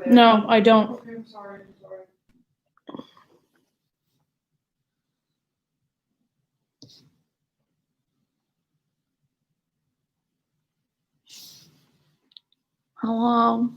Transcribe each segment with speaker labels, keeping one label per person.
Speaker 1: No, I don't.
Speaker 2: Okay, I'm sorry.
Speaker 1: Hello.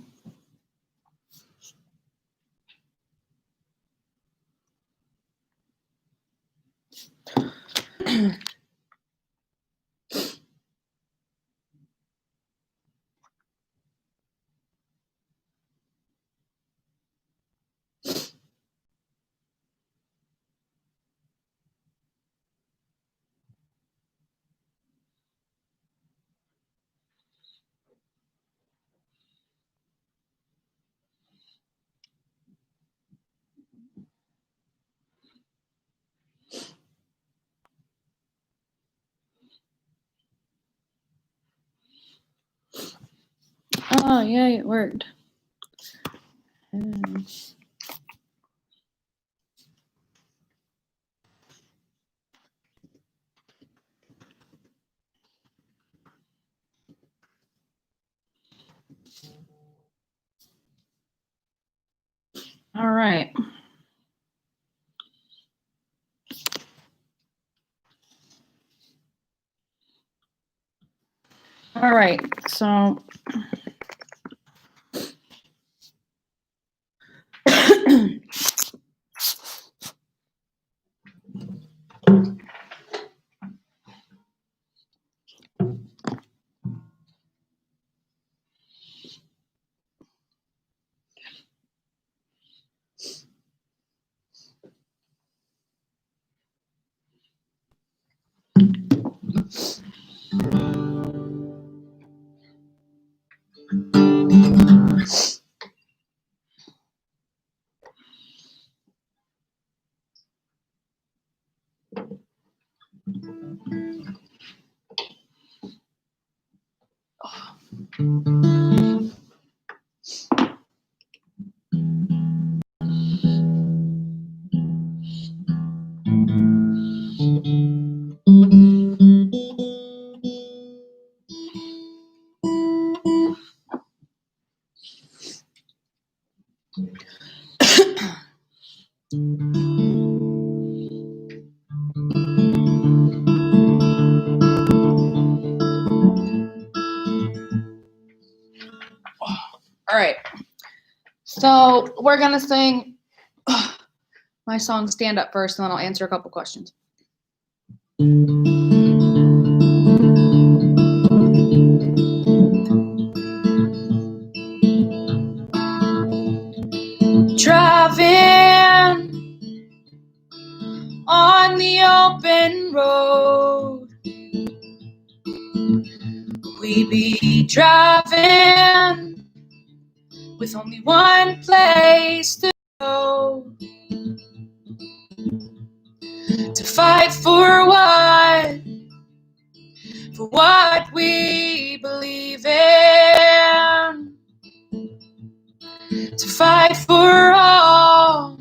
Speaker 1: Oh, yeah, it worked. All right. All right, so all right. So we're gonna sing my song Stand Up first, and then I'll answer a couple questions. Driving on the open road, we be driving with only one place to go, to fight for what we believe in, to fight for all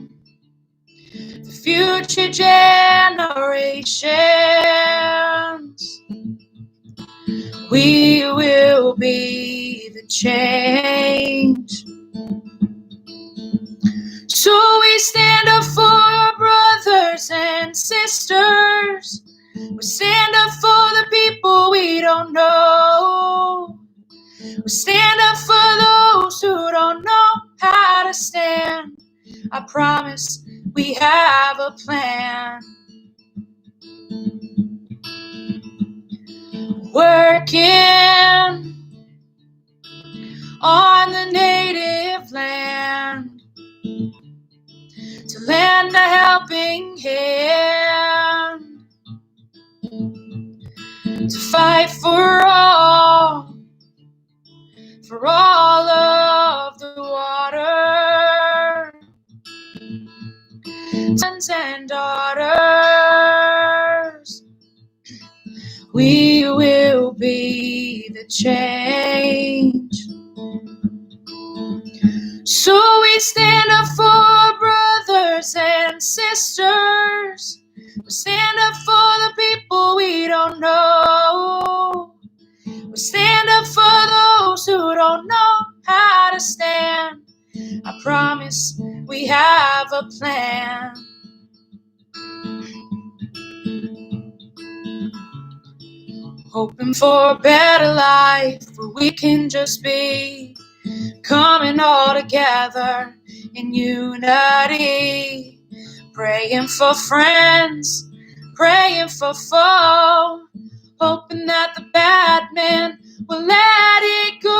Speaker 1: the future generations. We will be the change. So we stand up for our brothers and sisters. We stand up for the people we don't know. We stand up for those who don't know how to stand. I promise we have a plan. Working on the native land to lend a helping hand, to fight for all of the water, sons and daughters. We will be the change. So we stand up for brothers and sisters. We stand up for the people we don't know. We stand up for those who don't know how to stand. I promise we have a plan. Hoping for a better life where we can just be coming all together in unity. Praying for friends, praying for foe, hoping that the bad man will let it go.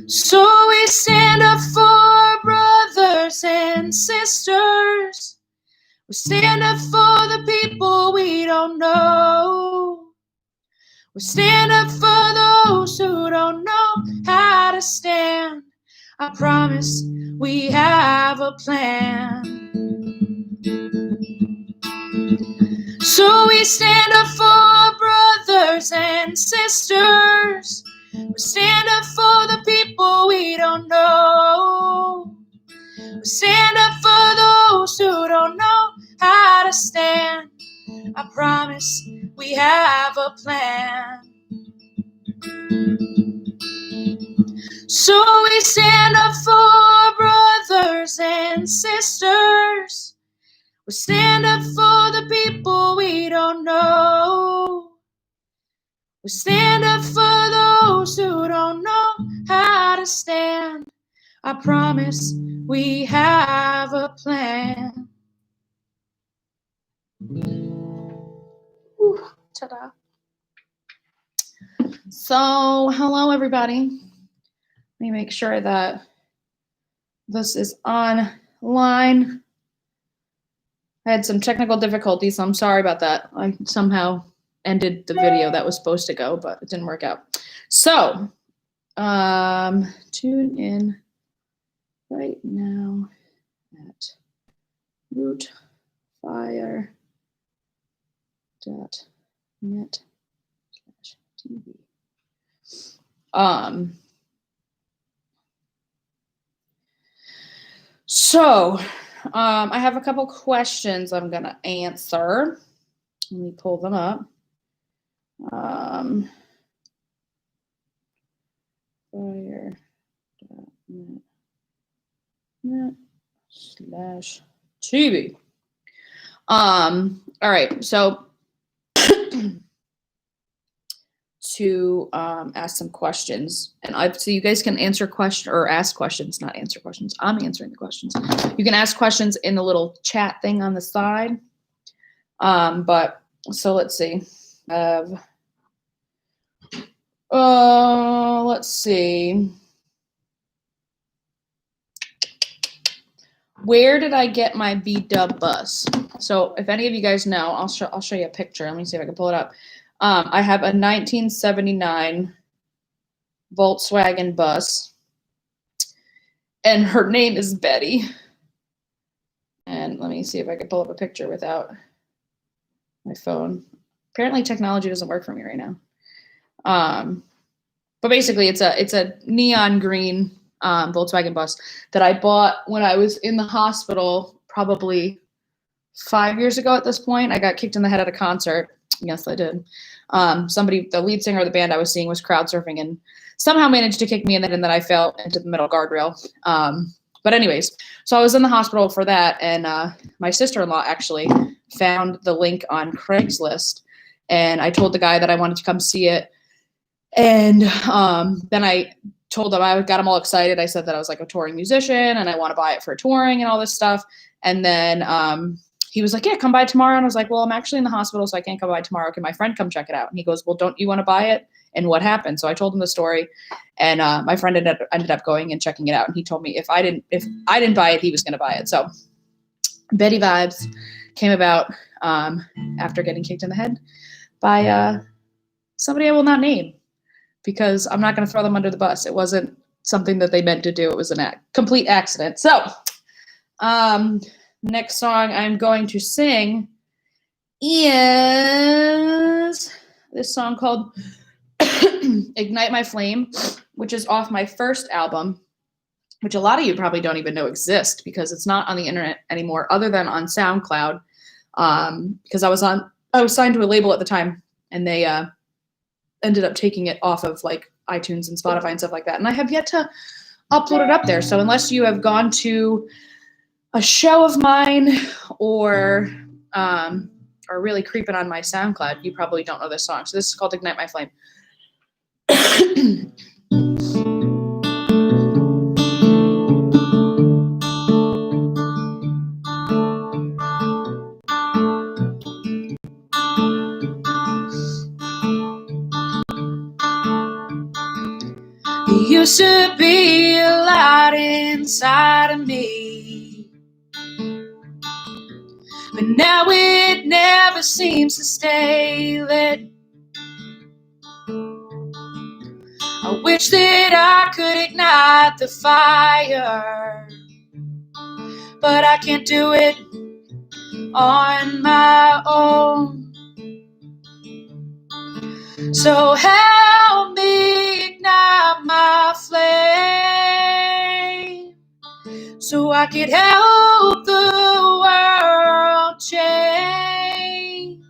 Speaker 1: So we stand up for our brothers and sisters. We stand up for the people we don't know. We stand up for those who don't know how to stand. I promise we have a plan. So we stand up for our brothers and sisters. We stand up for the people we don't know. We stand up for those who don't know how to stand. I promise we have a plan. So we stand up for our brothers and sisters. We stand up for the people we don't know. We stand up for those who don't know how to stand. I promise we have a plan. Ooh, ta-da. So, hello everybody. Let me make sure that this is online. I had some technical difficulties, so I'm sorry about that. I somehow ended the video that was supposed to go, but it didn't work out. So, tune in right now at rootfire.net/TV. So, I have a couple questions I'm going to answer. Let me pull them up. Fire.net/TV. All right, so to ask some questions, and so you guys can answer questions or ask questions, not answer questions. I'm answering the questions. You can ask questions in the little chat thing on the side. But so let's see. Let's see. Where did I get my B-dub bus? So if any of you guys know, I'll show you a picture. Let me see if I can pull it up. I have a 1979 Volkswagen bus, and her name is Betty. And let me see if I can pull up a picture without my phone. Apparently technology doesn't work for me right now. But basically it's a neon green Volkswagen bus that I bought when I was in the hospital probably 5 years ago at this point. I got kicked in the head at a concert. Yes, I did. The lead singer of the band I was seeing was crowd surfing and somehow managed to kick me in the head, and then I fell into the middle guardrail. But anyways, so I was in the hospital for that, and my sister-in-law actually found the link on Craigslist, and I told the guy that I wanted to come see it. And then I told him, I got him all excited. I said that I was like a touring musician and I want to buy it for touring and all this stuff. And then he was like, yeah, come by tomorrow. And I was like, well, I'm actually in the hospital, so I can't come by tomorrow. Can my friend come check it out? And he goes, well, don't you want to buy it? And what happened? So I told him the story, and my friend ended up going and checking it out. And he told me if I didn't buy it, he was going to buy it. So Betty Vibes came about after getting kicked in the head by somebody I will not name, because I'm not going to throw them under the bus. It wasn't something that they meant to do. It was a complete accident. So next song I'm going to sing is this song called Ignite My Flame, which is off my first album. which a lot of you probably don't even know exist because it's not on the internet anymore other than on SoundCloud. Because I was signed to a label at the time, and they ended up taking it off of like iTunes and Spotify and stuff like that. And I have yet to upload it up there. So unless you have gone to a show of mine or are really creeping on my SoundCloud, you probably don't know this song. So this is called Ignite My Flame. There used to be a light inside of me, but now it never seems to stay lit. I wish that I could ignite the fire, but I can't do it on my own. So help me ignite my flame, so I could help the world change.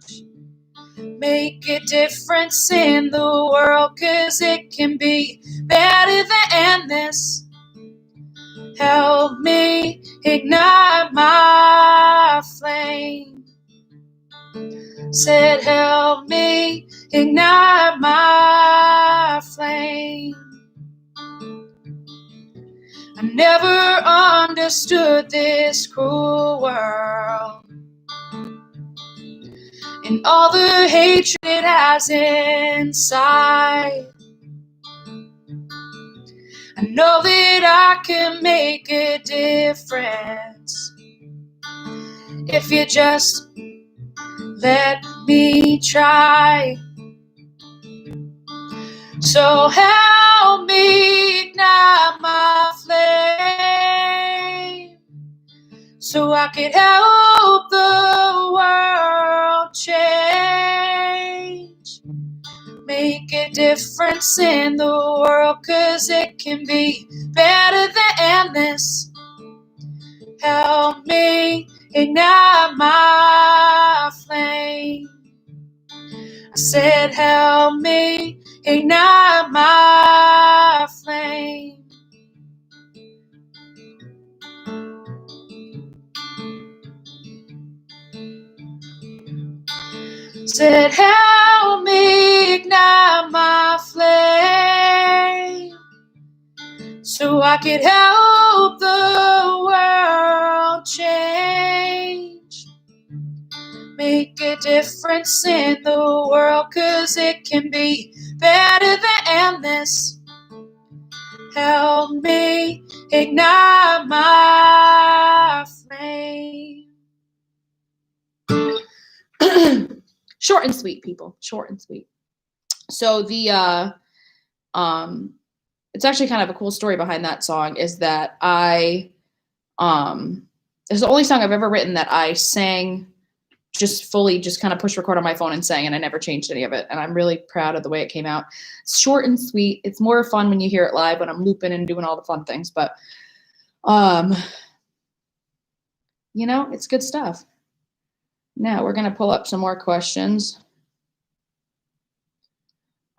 Speaker 1: Make a difference in the world, 'cause it can be better than this. Help me ignite my flame. Said help me ignite my flame. I never understood this cruel world and all the hatred it has inside. I know that I can make a difference if you just let me try. So help me ignite my flame, so I can help the world change. Make a difference in the world, 'cause it can be better than this. Help me ignite my flame. I said help me ignite my flame. Said help me ignite my flame, so I could help the world change. Make a difference in the world, 'cause it can be better than this. Help me ignite my flame. Short and sweet, people. Short and sweet. So the it's actually kind of a cool story behind that song is that it's the only song I've ever written that I sang just fully, just kind of push record on my phone and sang, and I never changed any of it. And I'm really proud of the way it came out. It's short and sweet. It's more fun when you hear it live, when I'm looping and doing all the fun things. But, you know, it's good stuff. Now we're going to pull up some more questions.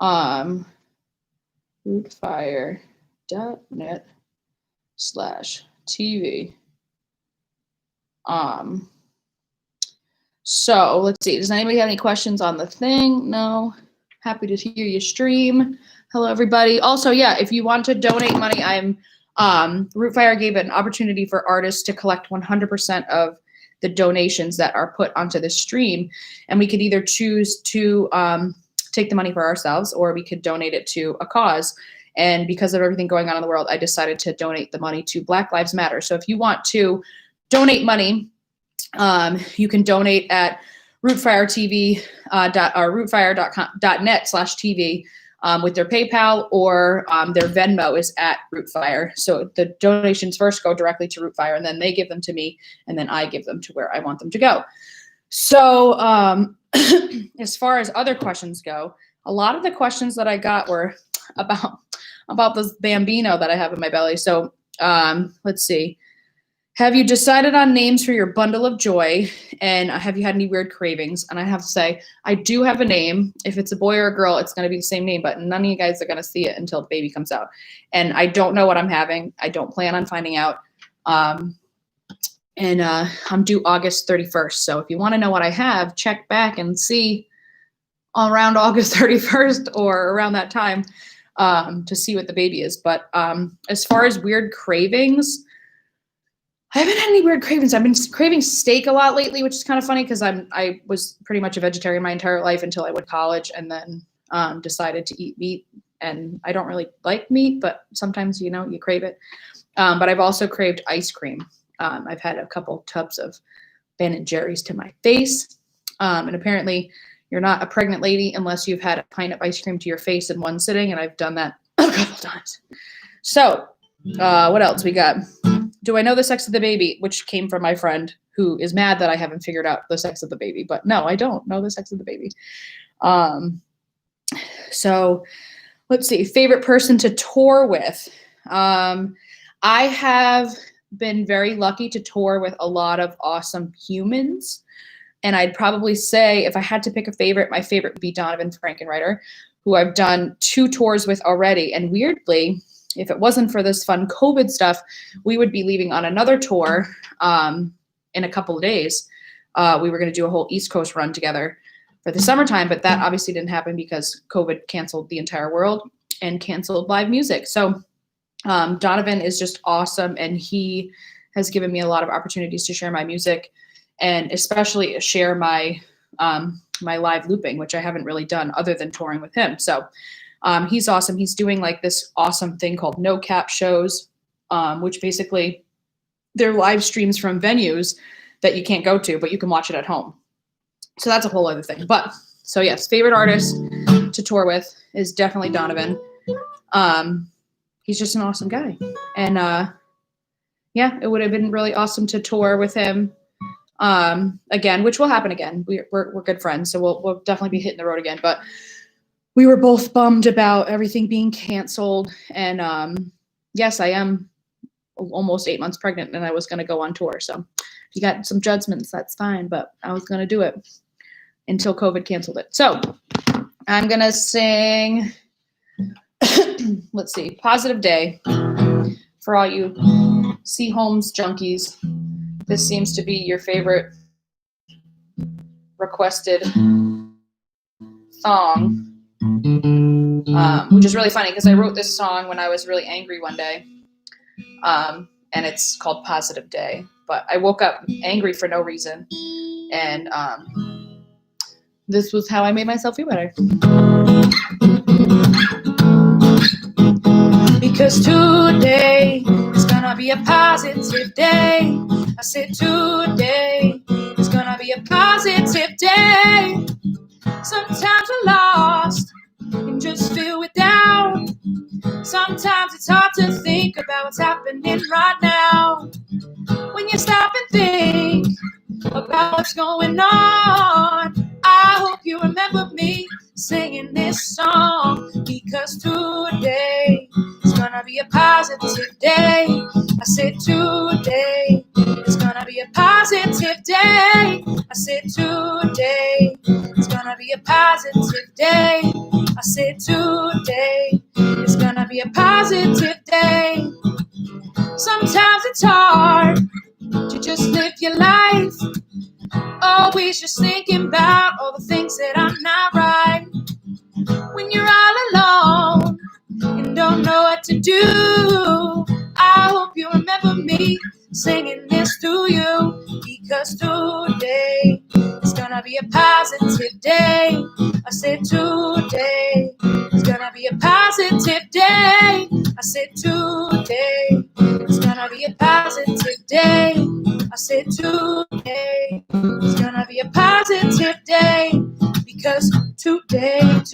Speaker 1: Rootfire.net/TV. So let's see. Does anybody have any questions on the thing? No. Happy to hear you stream. Hello, everybody. Also, yeah, if you want to donate money, Rootfire gave an opportunity for artists to collect 100% of the donations that are put onto the stream, and we could either choose to take the money for ourselves, or we could donate it to a cause. And because of everything going on in the world, I decided to donate the money to Black Lives Matter. So if you want to donate money, you can donate at rootfiretv or rootfire.net/TV with their PayPal, or their Venmo is at Rootfire. So the donations first go directly to Rootfire, and then they give them to me, and then I give them to where I want them to go. So as far as other questions go, a lot of the questions that I got were about this Bambino that I have in my belly. So Let's see. Have you decided on names for your bundle of joy? And have you had any weird cravings? And I have to say, I do have a name. If it's a boy or a girl, it's going to be the same name, but none of you guys are going to see it until the baby comes out. And I don't know what I'm having. I don't plan on finding out. I'm due August 31st. So if you want to know what I have, check back and see around August 31st or around that time to see what the baby is. But as far as weird cravings, I haven't had any weird cravings. I've been craving steak a lot lately, which is kind of funny because I was pretty much a vegetarian my entire life until I went to college and then decided to eat meat. And I don't really like meat, but sometimes, you crave it. But I've also craved ice cream. I've had a couple tubs of Ben & Jerry's to my face. And apparently you're not a pregnant lady unless you've had a pint of ice cream to your face in one sitting. And I've done that a couple times. So what else we got? Do I know the sex of the baby? Which came from my friend who is mad that I haven't figured out the sex of the baby. But no, I don't know the sex of the baby. So let's see. Favorite person to tour with. I have been very lucky to tour with a lot of awesome humans. And I'd probably say if I had to pick a favorite, my favorite would be Donovan Frankenreiter, who I've done 2 tours with already. And weirdly, if it wasn't for this fun COVID stuff, we would be leaving on another tour in a couple of days. We were going to do a whole East Coast run together for the summertime, but that obviously didn't happen because COVID canceled the entire world and canceled live music. So Donovan is just awesome, and he has given me a lot of opportunities to share my music and especially share my my live looping, which I haven't really done other than touring with him. So he's awesome. He's doing like this awesome thing called no cap shows, which basically they're live streams from venues that you can't go to, but you can watch it at home. So that's a whole other thing. But so yes, favorite artist to tour with is definitely Donovan. He's just an awesome guy. And yeah, it would have been really awesome to tour with him again, which will happen again. We're good friends, so we'll definitely be hitting the road again. But we were both bummed about everything being canceled. And yes, I am almost 8 months pregnant, and I was going to go on tour. So if you got some judgments, that's fine. But I was going to do it until COVID canceled it. So I'm going to sing, let's see, Positive Day for all you C. Holmes junkies. This seems to be your favorite requested song. Which is really funny because I wrote this song when I was really angry one day. And it's called Positive Day. But I woke up angry for no reason. And this was how I made myself feel better. Because today is gonna be a positive day. I said today is gonna be a positive day. Sometimes we're lost and just feel we're down. Sometimes it's hard to think about what's happening right now. When you stop and think about what's going on, I hope you remember me singing this song. Because today is gonna be a positive day. I said today is gonna be a positive day. I said today is gonna be a positive day. I said today is gonna be a positive day. Sometimes it's hard to just live your life, always just thinking about all the things that are not right. When you're all alone and don't know what to do, I hope you remember me singing this to you. Because today is gonna be a positive day. I said today is gonna be a positive day. I said today is gonna be a positive day. I said today is gonna be a positive day. because today is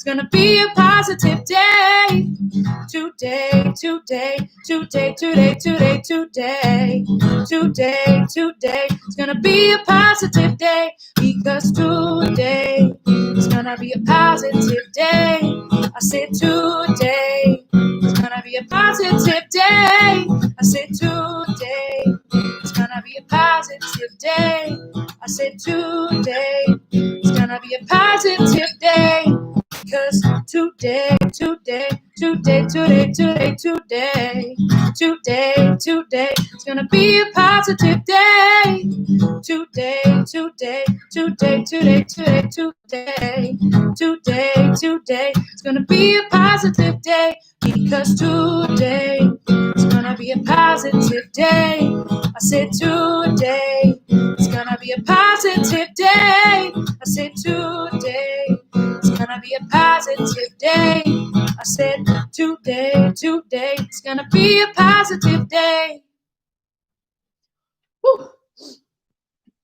Speaker 1: gonna be a positive day. Today is gonna be a positive day, because today is gonna be a positive day. I said today is gonna be a positive day. I said today is gonna be a positive day. I said today is gonna be a positive day, because today it's gonna be a positive day. Today it's gonna be a positive day, because today it's gonna be a positive day. I said today it's gonna be a positive day. I said today it's gonna be a positive day. I said today it's gonna be a positive day. Whew.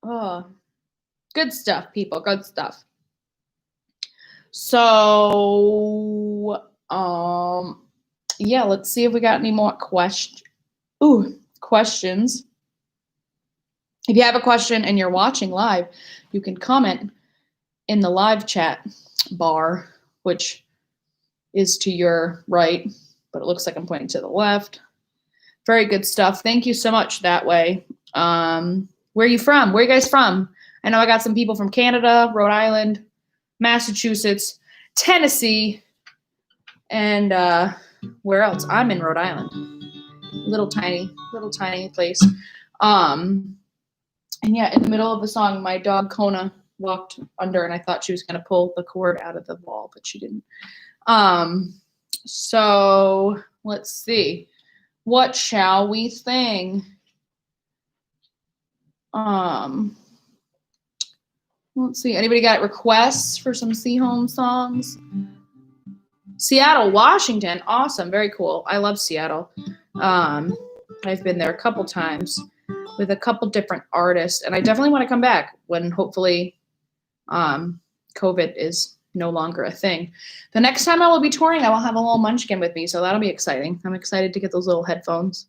Speaker 1: Oh, good stuff, people. Good stuff. So, yeah, let's see if we got any more questions. If you have a question and you're watching live, you can comment in the live chat bar, which is to your right, but it looks like I'm pointing to the left. Very good stuff. Thank you so much that way. Where are you from? Where are you guys from? I know I got some people from Canada, Rhode Island, Massachusetts, Tennessee, and where else? I'm in Rhode Island. Little tiny place. And yeah, in the middle of the song, my dog Kona walked under, and I thought she was going to pull the cord out of the wall, but she didn't. So let's see. What shall we sing? Let's see. Anybody got requests for some C Home songs? Seattle, Washington. Awesome. Very cool. I love Seattle. I've been there a couple times with a couple different artists, and I definitely want to come back when hopefully COVID is no longer a thing. The next time I will be touring, I will have a little munchkin with me, so that'll be exciting. I'm excited to get those little headphones.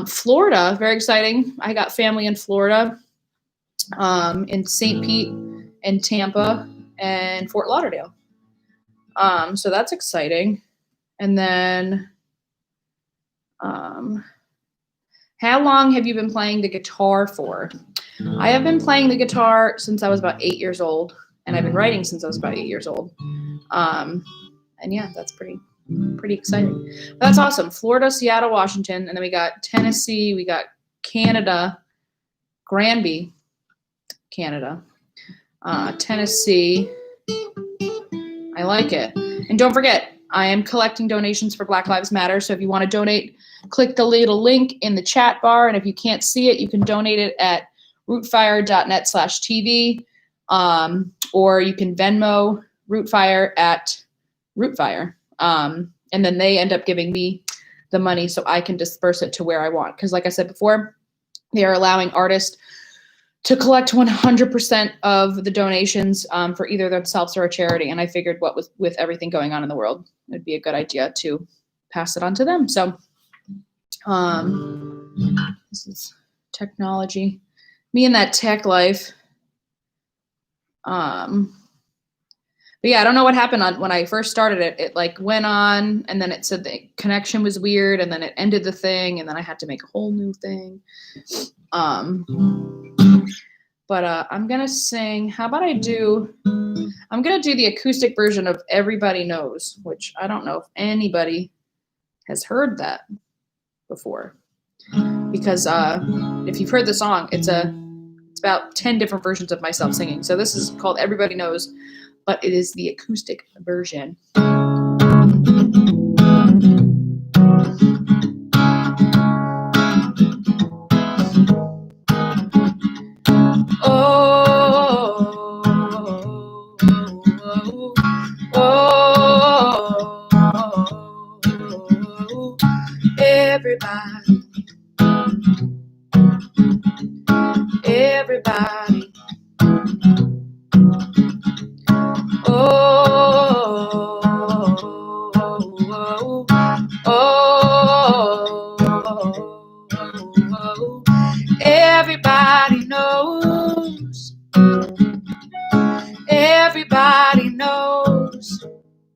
Speaker 1: Florida, very exciting. I got family in Florida, in St. Pete and Tampa and Fort Lauderdale. So that's exciting. And then, how long have you been playing the guitar for? I have been playing the guitar since I was about 8 years old, and I've been writing since I was about 8 years old. And yeah, that's pretty exciting. But that's awesome. Florida, Seattle, Washington, and then we got Tennessee, we got Canada, Granby, Canada, Tennessee. I like it. And don't forget, I am collecting donations for Black Lives Matter. So if you want to donate, click the little link in the chat bar. And if you can't see it, you can donate it at rootfire.net/TV. Or you can Venmo Rootfire at Rootfire. And then they end up giving me the money so I can disperse it to where I want. Because like I said before, they are allowing artists to collect 100% of the donations for either themselves or a charity. And I figured with everything going on in the world, it'd be a good idea to pass it on to them. So this is technology. Me and that tech life. But yeah, I don't know what happened when I first started it. It like went on, and then it said the connection was weird, and then it ended the thing, and then I had to make a whole new thing. But I'm gonna sing. How about I'm gonna do the acoustic version of "Everybody Knows," which I don't know if anybody has heard that before. Because if you've heard the song, it's about 10 different versions of myself singing. So this is called "Everybody Knows," but it is the acoustic version. Everybody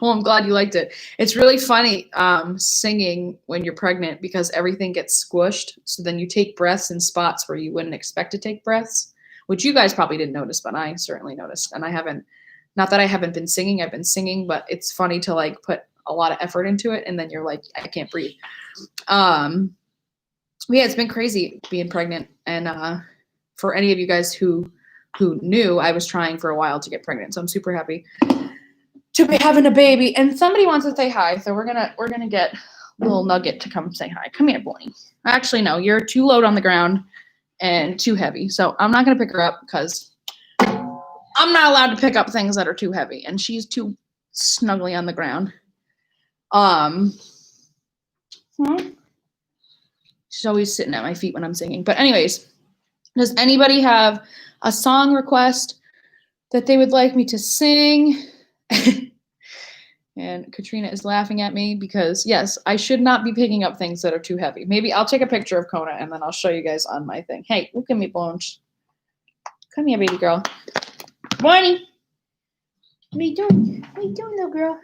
Speaker 1: Well, I'm glad you liked it. It's really funny singing when you're pregnant because everything gets squished. So then you take breaths in spots where you wouldn't expect to take breaths, which you guys probably didn't notice, but I certainly noticed. And I haven't, not that I haven't been singing, I've been singing, but it's funny to like put a lot of effort into it. And then you're like, I can't breathe. Yeah, it's been crazy being pregnant. And for any of you guys who knew, I was trying for a while to get pregnant. So I'm super happy to be having a baby. And somebody wants to say hi, so we're gonna get a little nugget to come say hi. Come here, boy. Actually, no, you're too low on the ground and too heavy. So I'm not gonna pick her up because I'm not allowed to pick up things that are too heavy, and she's too snuggly on the ground. She's always sitting at my feet when I'm singing. But anyways, does anybody have a song request that they would like me to sing? And Katrina is laughing at me because, yes, I should not be picking up things that are too heavy. Maybe I'll take a picture of Kona and then I'll show you guys on my thing. Hey, look at me, Bones. Come here, baby girl. Bonnie. What are you doing? What are you doing, little girl?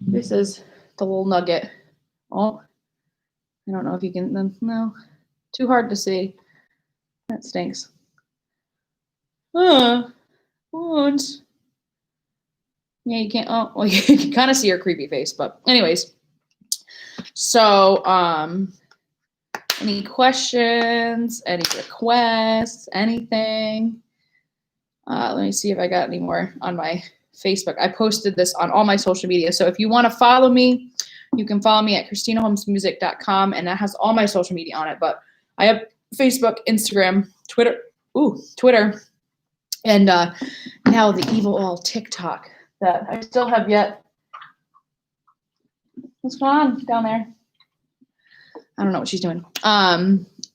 Speaker 1: This is the little nugget. Oh, I don't know if you can, no, too hard to see. That stinks. Bones. Yeah, you can't, oh, well, you can kind of see her creepy face, but anyways. So, any questions, any requests, anything? Let me see if I got any more on my Facebook. I posted this on all my social media. So if you want to follow me, you can follow me at ChristinaHolmesMusic.com, and that has all my social media on it. But I have Facebook, Instagram, Twitter, and now the evil old TikTok that I still have yet. What's going on down there? I don't know what she's doing.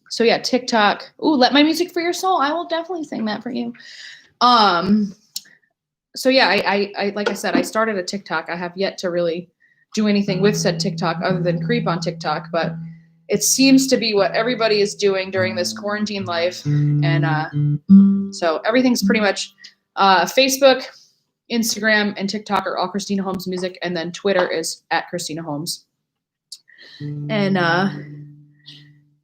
Speaker 1: So yeah, TikTok. Ooh, Let My Music For Your Soul. I will definitely sing that for you. So yeah, I like I said, I started a TikTok. I have yet to really do anything with said TikTok other than creep on TikTok, but it seems to be what everybody is doing during this quarantine life. And so everything's pretty much Facebook, Instagram, and TikTok are all Christina Holmes Music, and then Twitter is at Christina Holmes. And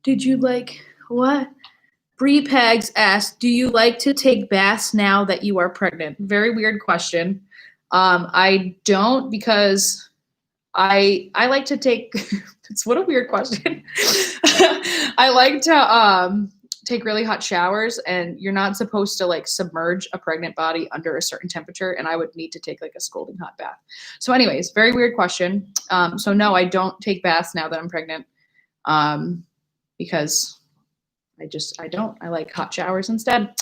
Speaker 1: did you like what? Bree Pags asked, do you like to take baths now that you are pregnant? Very weird question. I don't, because I like to take it's what a weird question. I like to take really hot showers, and you're not supposed to like submerge a pregnant body under a certain temperature, and I would need to take like a scalding hot bath. So anyways, very weird question. So no, I don't take baths now that I'm pregnant, because I don't. I like hot showers instead.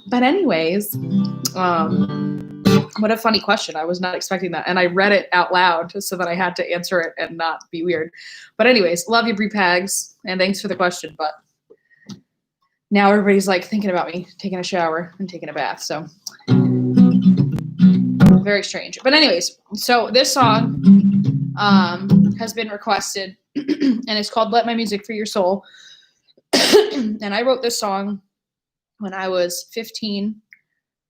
Speaker 1: But anyways, what a funny question. I was not expecting that. And I read it out loud so that I had to answer it and not be weird. But anyways, love you, Bree Pags, and thanks for the question. But now everybody's like thinking about me taking a shower and taking a bath. So very strange. But anyways, so this song has been requested, and it's called Let My Music For Your Soul. And I wrote this song when I was 15,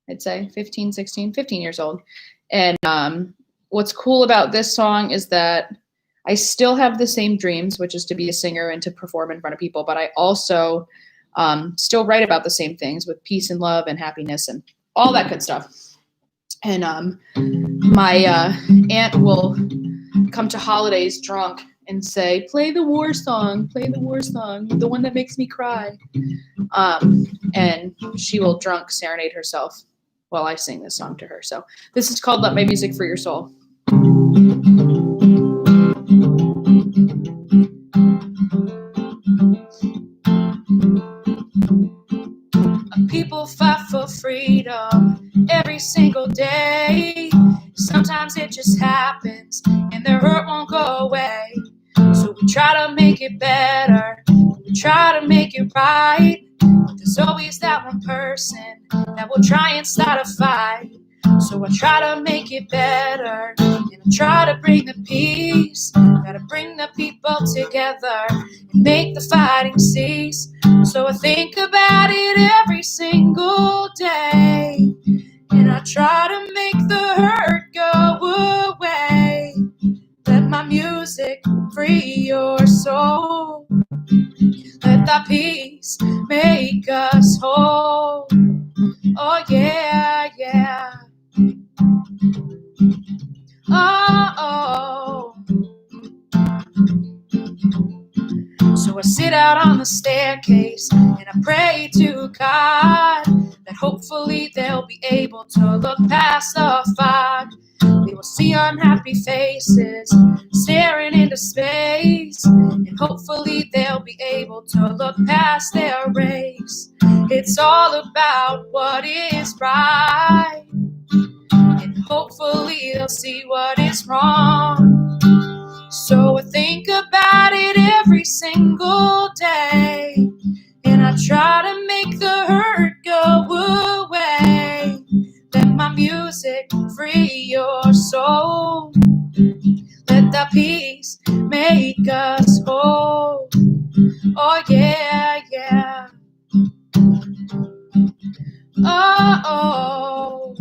Speaker 1: I'd say 15 years old. And what's cool about this song is that I still have the same dreams, which is to be a singer and to perform in front of people. But I also still write about the same things with peace and love and happiness and all that good stuff. And my aunt will come to holidays drunk and say, play the war song, the one that makes me cry. And she will drunk serenade herself while I sing this song to her. So this is called Let My Music For Your Soul. People fight for freedom every single day. Sometimes it just happens and the hurt won't go away. So we try to make it better, we try to make it right. But there's always that one person that will try and start a fight. So I try to make it better, and I try to bring the peace. Gotta bring the people together and make the fighting cease. So I think about it every single day, and and I try to make the hurt go away. Let my music free your soul. Let that peace make us whole. Oh yeah, yeah. Oh. So I sit out on the staircase and I pray to God that hopefully they'll be able to look past the fog. We will see unhappy faces staring into space, and hopefully they'll be able to look past their race. It's all about what is right, and hopefully they'll see what is wrong. So I think about it every single day, and I try to make the hurt go away. Let my music free your soul. Let that peace make us whole. Oh yeah, yeah. Oh.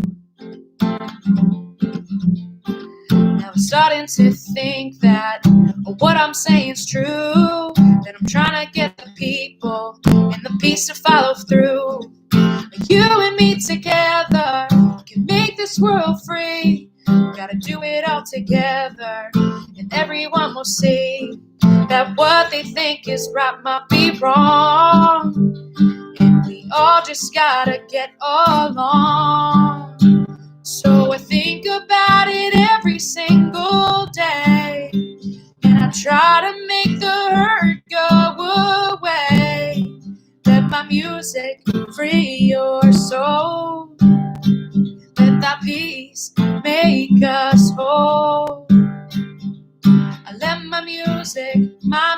Speaker 1: Now I'm starting to think that what I'm saying's true, that I'm trying to get the people and the peace to follow through. You and me together can make this world free. Gotta do it all together, and everyone will see that what they think is right might be wrong, and we all just gotta get along. So I think about it every single day, and I try to make the hurt go away. Let my music free your soul. Let that peace make us whole. I let my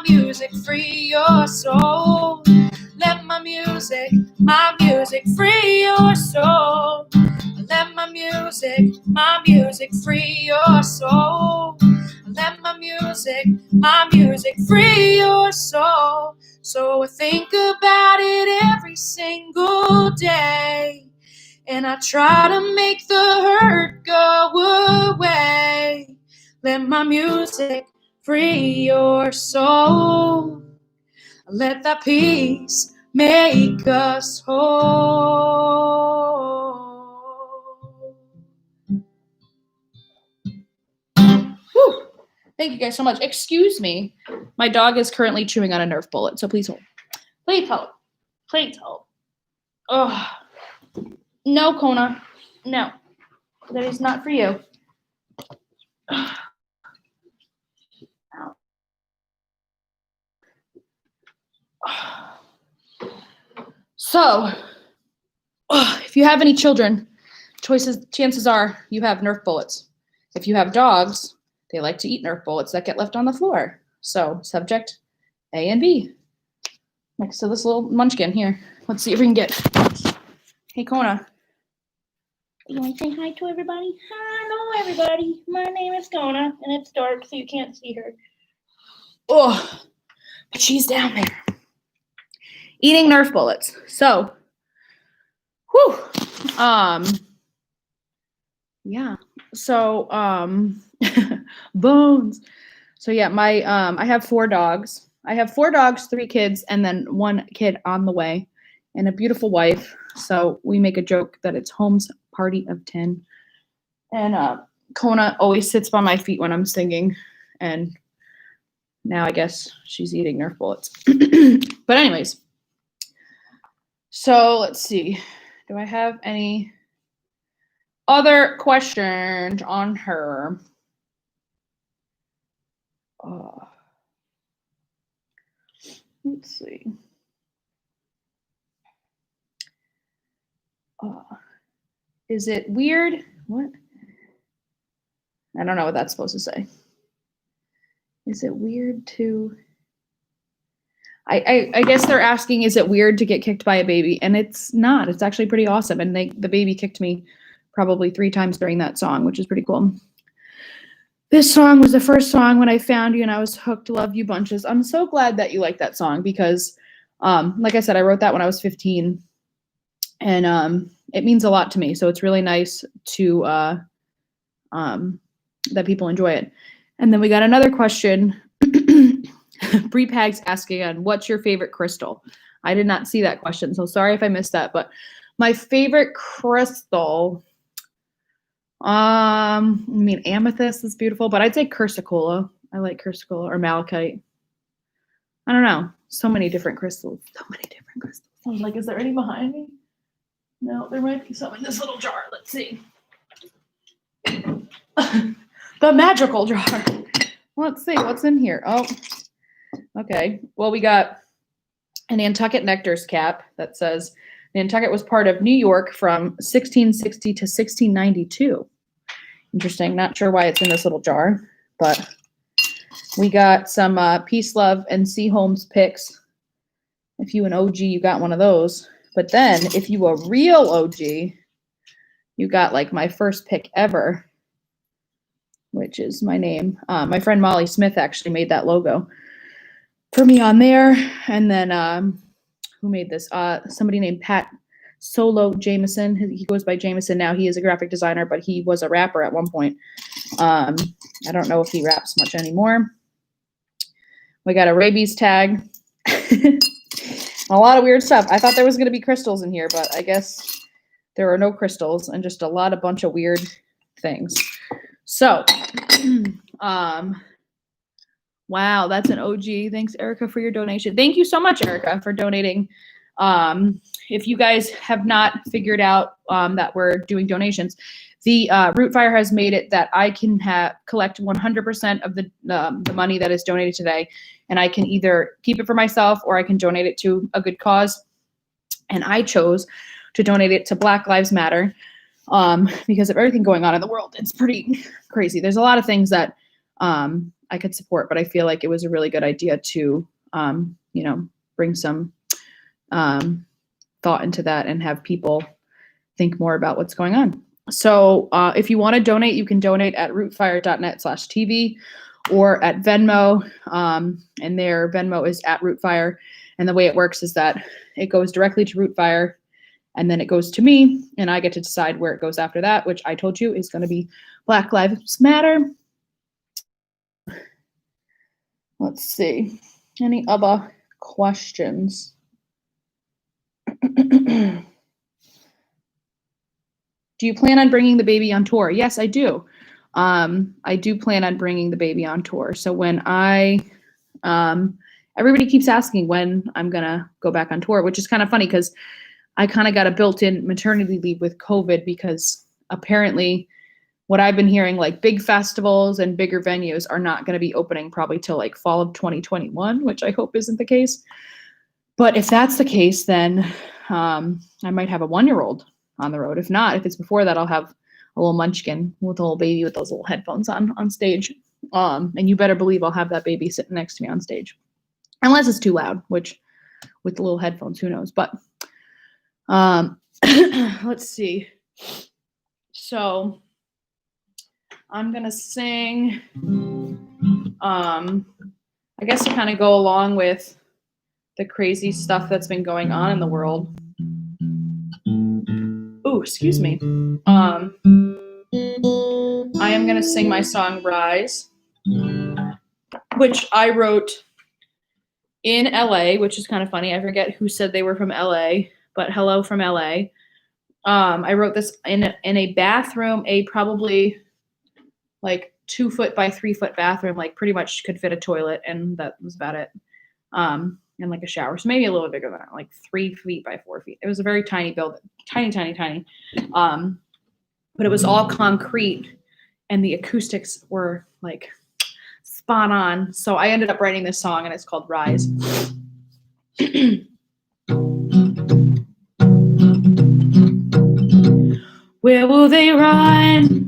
Speaker 1: music free your soul. Let my music free your soul. Let my music free your soul. Let my music free your soul. So I think about it every single day, and I try to make the hurt go away. Let my music free your soul. Let that peace make us whole. Whew. Thank you guys so much. Excuse me. My dog is currently chewing on a Nerf bullet, so please hold. Please hold. Please hold. Oh. No, Kona. No. That is not for you. So, if you have any children, chances are you have Nerf bullets. If you have dogs, they like to eat Nerf bullets that get left on the floor. So, subject A and B. Next to this little munchkin here. Let's see if we can get. Hey, Kona. You want to say hi to everybody? Hello, everybody. My name is Kona, and it's dark, so you can't see her. Oh, but she's down there eating Nerf bullets. So, whew. Yeah. So, bones. So yeah, I have 4 dogs. I have 4 dogs, 3 kids, and then 1 kid on the way, and a beautiful wife. So we make a joke that it's Holmes' party of 10. And Kona always sits by my feet when I'm singing, and now I guess she's eating Nerf bullets. But anyways, so let's see. Do I have any other questions on her? Let's see. Is it weird? What? I don't know what that's supposed to say. Is it weird to... I guess they're asking, is it weird to get kicked by a baby? And it's not. It's actually pretty awesome. And the baby kicked me probably 3 times during that song, which is pretty cool. This song was the first song when I found you and I was hooked. Love you bunches. I'm so glad that you like that song because, like I said, I wrote that when I was 15. And it means a lot to me. So it's really nice to that people enjoy it. And then we got another question. Bree Pag's asking on what's your favorite crystal? I did not see that question, so sorry if I missed that. But my favorite crystal, I mean, amethyst is beautiful, but I'd say Cursicola. I like Cursicola or malachite. I don't know. So many different crystals. So many different crystals. I was like, is there any behind me? No, there might be some in this little jar. Let's see. The magical jar. Let's see what's in here. Oh, okay. Well, we got a Nantucket Nectar's cap that says Nantucket was part of New York from 1660 to 1692. Interesting. Not sure why it's in this little jar, but we got some Peace, Love, and C. Holmes picks. If you an OG, you got one of those. But then if you a real OG, you got like my first pick ever, which is my name. My friend Molly Smith actually made that logo for me on there. And then who made this? Somebody named Pat Solo Jameson. He goes by Jameson now. He is a graphic designer, but he was a rapper at one point. I don't know if he raps much anymore. We got a rabies tag. A lot of weird stuff. I thought there was going to be crystals in here, but I guess there are no crystals and just a bunch of weird things. So, wow, that's an OG. Thanks, Erica, for your donation. Thank you so much, Erica, for donating. If you guys have not figured out that we're doing donations, the Rootfire has made it that I can collect 100% of the money that is donated today, and I can either keep it for myself or I can donate it to a good cause. And I chose to donate it to Black Lives Matter because of everything going on in the world. It's pretty crazy. There's a lot of things that I could support, but I feel like it was a really good idea to, bring some thought into that and have people think more about what's going on. So if you want to donate, you can donate at rootfire.net/TV or at Venmo. And their Venmo is at Rootfire. And the way it works is that it goes directly to Rootfire and then it goes to me and I get to decide where it goes after that, which I told you is going to be Black Lives Matter. Let's see. Any other questions? Do you plan on bringing the baby on tour? Yes, I do. I do plan on bringing the baby on tour. So when everybody keeps asking when I'm going to go back on tour, which is kind of funny because I kind of got a built-in maternity leave with COVID because apparently what I've been hearing, like big festivals and bigger venues are not going to be opening probably till like fall of 2021, which I hope isn't the case. But if that's the case, then I might have a 1-year-old on the road. If not, if it's before that, I'll have a little munchkin with a little baby with those little headphones on stage. And you better believe I'll have that baby sitting next to me on stage. Unless it's too loud, which with the little headphones, who knows. But let's see. So I'm going to sing, I guess to kind of go along with the crazy stuff that's been going on in the world. Oh, excuse me. I am going to sing my song Rise, which I wrote in LA, which is kind of funny. I forget who said they were from LA, but hello from LA. I wrote this in a bathroom, a probably like 2-foot by 3-foot bathroom, like pretty much could fit a toilet, and that was about it. And like a shower, so maybe a little bigger than that, like 3 feet by 4 feet. It was a very tiny building, tiny. But it was all concrete, and the acoustics were like spot on. So I ended up writing this song, and it's called Rise. Where will they run?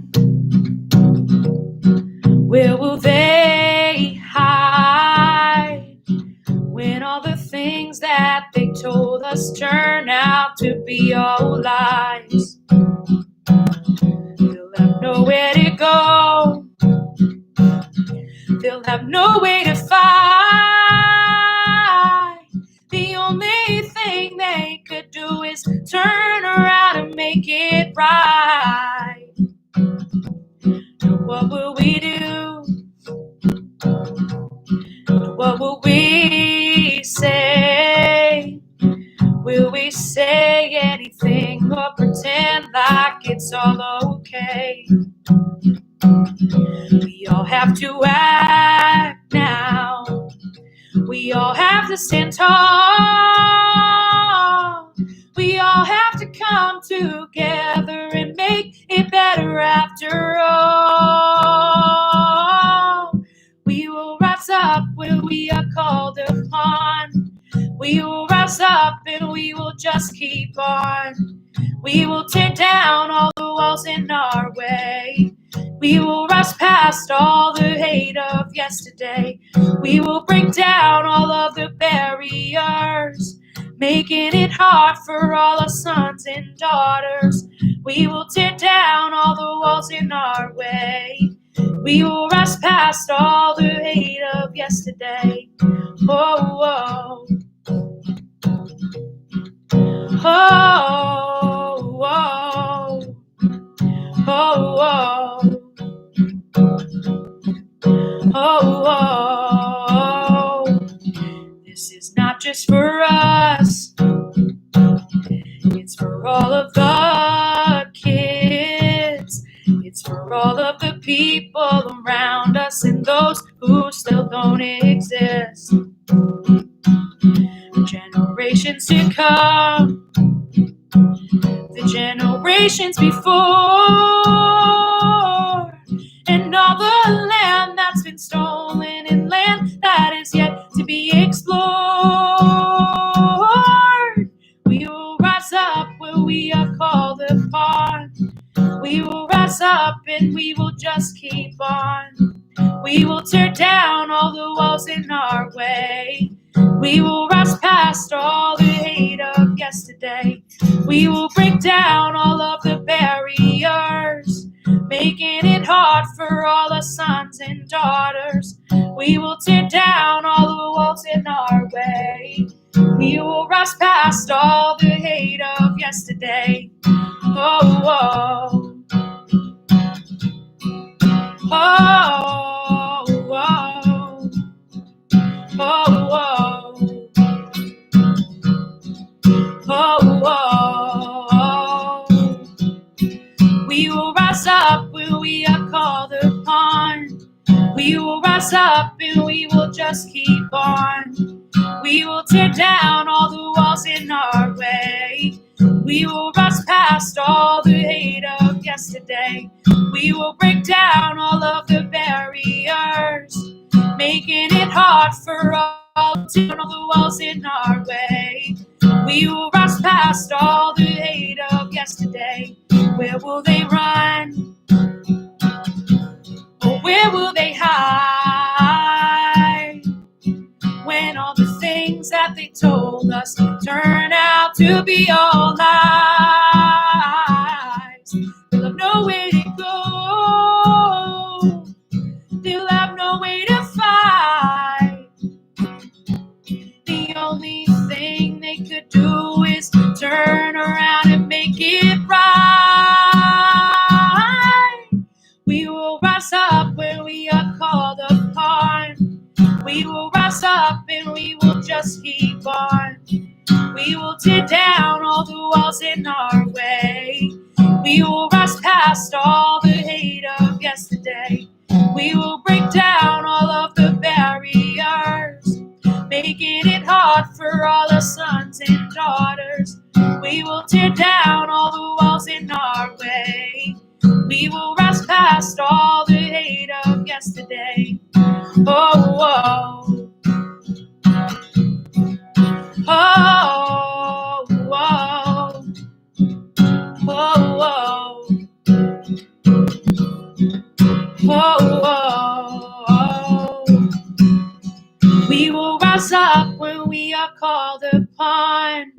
Speaker 1: Where will they hide when all the things that they told us turn out to be all lies? They'll have nowhere to go. They'll have no way to fight. The only thing they could do is turn around and make pretend like it's all okay. We all have to act now. We all have to stand tall. We all have to come together and make it better after all. We will rise up when we are called upon. We will rise up and we will just keep on. We will tear down all the walls in our way. We will rise past all the hate of yesterday. We will break down all of the barriers, making it hard for all our sons and daughters. We will tear down all the walls in our way. We will rise past all the hate of yesterday. Oh, oh. Oh, oh, oh, oh, oh. This is not just for us, it's for all of the kids. It's for all of the people around us and those who still don't exist. Generations to come, the generations before, and all the land that's been stolen and land that is yet to be explored. We will rise up when we are called upon. We will rise up and we will just keep on. We will tear down all the walls in our way. We will rise past all the hate of yesterday. We will break down all of the barriers, making it hard for all our sons and daughters. We will tear down all the walls in our way. We will rise past all the hate of yesterday. Oh, oh. Oh, oh, oh, oh, oh. We will rise up when we are called upon. We will rise up and we will just keep on. We will tear down all the walls in our way. We will rise past all the hate of yesterday. We will break down all of the barriers, making it hard for all to all the walls in our way. We will rise past all the hate of yesterday. Where will they run? Or where will they hide? When all the things that they told us turn out to be all lies. They'll have nowhere to go. They'll have no way to fight. The only thing they could do is turn around and make it right. We will rise up when we are called upon. We will rise up and we will just keep on. We will tear down all the walls in our way. We will rise past all the hate of yesterday. We will break down all of the barriers, making it hard for all our sons and daughters. We will tear down all the walls in our way. We will rise past all the hate of yesterday. Oh, oh. Oh, oh. Oh, oh. Oh, oh. We will rise up when we are called upon.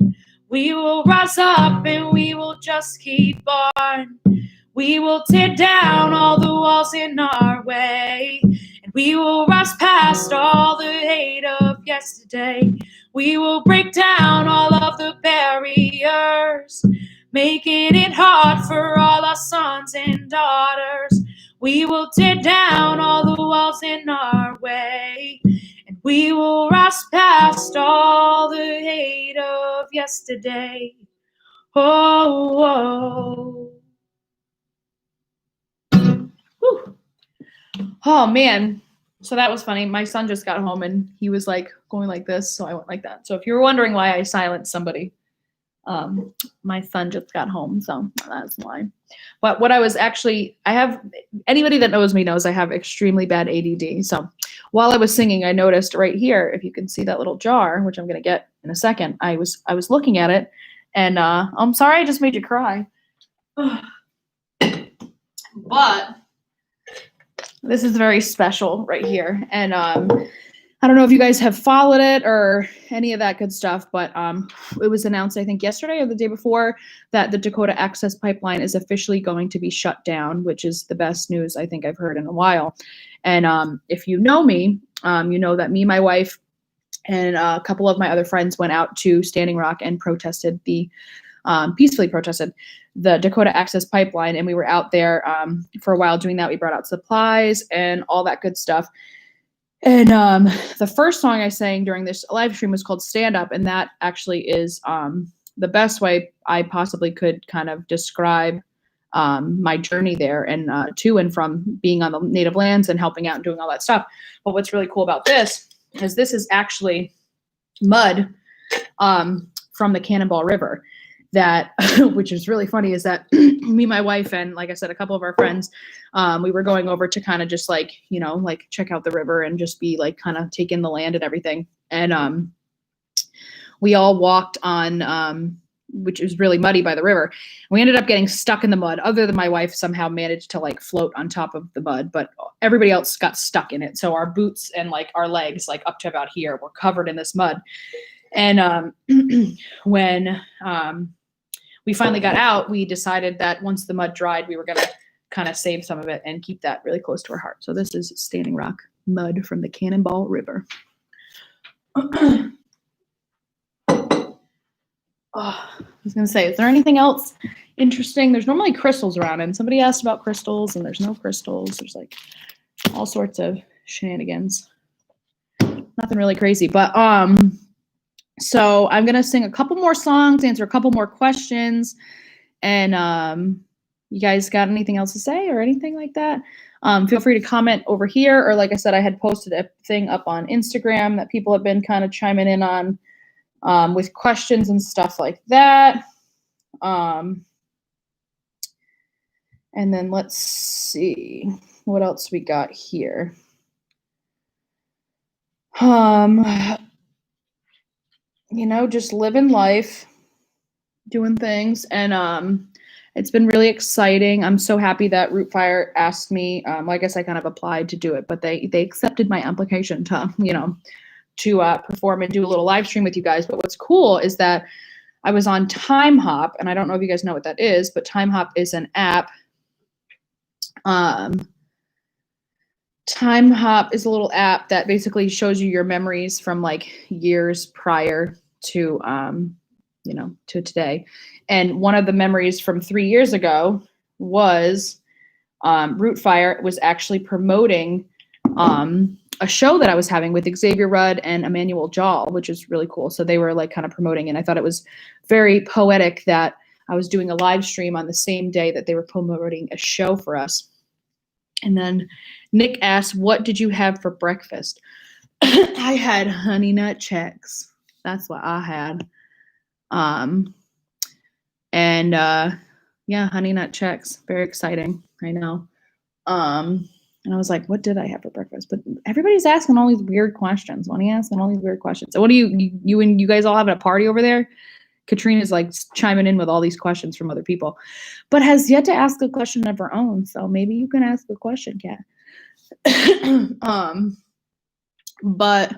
Speaker 1: We will rise up and we will just keep on. We will tear down all the walls in our way. And we will rise past all the hate of yesterday. We will break down all of the barriers, making it hard for all our sons and daughters. We will tear down all the walls in our way. And we will rise past all the hate of yesterday. Oh, whew. Oh man. So that was funny. My son just got home and he was like going like this, so I went like that. So if you were wondering why I silenced somebody, my son just got home, so that's why. But what I was actually, I have, anybody that knows me knows I have extremely bad ADD. So while I was singing, I noticed right here, if you can see that little jar, which I'm gonna get in a second, I was looking at it, and I'm sorry I just made you cry. But this is very special right here, and I don't know if you guys have followed it or any of that good stuff, but it was announced, I think yesterday or the day before, that the Dakota Access Pipeline is officially going to be shut down, which is the best news I think I've heard in a while. And if you know me, you know that me, my wife, and a couple of my other friends went out to Standing Rock and protested peacefully protested the Dakota Access Pipeline, and we were out there for a while doing that. We brought out supplies and all that good stuff. And the first song I sang during this live stream was called Stand Up, and that actually is the best way I possibly could kind of describe my journey there and to and from being on the native lands and helping out and doing all that stuff. But what's really cool about this is actually mud from the Cannonball River. That, which is really funny, is that me, my wife, and like I said, a couple of our friends, we were going over to kind of just like, you know, like check out the river and just be like kind of take in the land and everything. And we all walked on, which was really muddy by the river. We ended up getting stuck in the mud, other than my wife somehow managed to like float on top of the mud, but everybody else got stuck in it. So our boots and like our legs, like up to about here, were covered in this mud. And when we finally got out, we decided that once the mud dried, we were going to kind of save some of it and keep that really close to our heart. So this is Standing Rock mud from the Cannonball River. I was going to say, is there anything else interesting? There's normally crystals around, and somebody asked about crystals, and there's no crystals. There's like all sorts of shenanigans. Nothing really crazy, but so I'm going to sing a couple more songs, answer a couple more questions, and you guys got anything else to say or anything like that? Feel free to comment over here, or like I said, I had posted a thing up on Instagram that people have been kind of chiming in on with questions and stuff like that. And then let's see what else we got here. You know, just living life, doing things, and it's been really exciting. I'm so happy that Rootfire asked me. Well, I guess I kind of applied to do it, but they accepted my application to, you know, to perform and do a little live stream with you guys. But what's cool is that I was on Time Hop, and I don't know if you guys know what that is, but Time Hop is an app. Time Hop is a little app that basically shows you your memories from like years prior to, you know, to today. And one of the memories from 3 years ago was Rootfire was actually promoting a show that I was having with Xavier Rudd and Emmanuel Jal, which is really cool. So they were like kind of promoting, and I thought it was very poetic that I was doing a live stream on the same day that they were promoting a show for us. And then Nick asked, what did you have for breakfast? I had Honey Nut Chex. That's what I had. Yeah, Honey Nut Chex. Very exciting. I know. And I was like, what did I have for breakfast? But everybody's asking all these weird questions. Why are you asking all these weird questions? So what do you and you guys all having a party over there? Katrina's like chiming in with all these questions from other people, but has yet to ask a question of her own. So maybe you can ask a question, Kat. But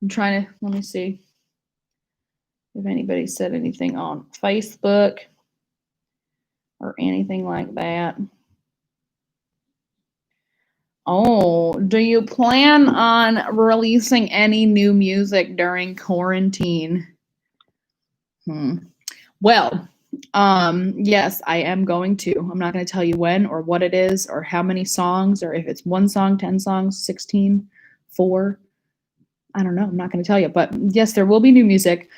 Speaker 1: I'm trying to, let me see if anybody said anything on Facebook or anything like that. Oh, do you plan on releasing any new music during quarantine? Well, yes, I am going to. I'm not going to tell you when or what it is or how many songs or if it's 1 song, 10 songs, 16, 4. I don't know. I'm not going to tell you. But yes, there will be new music.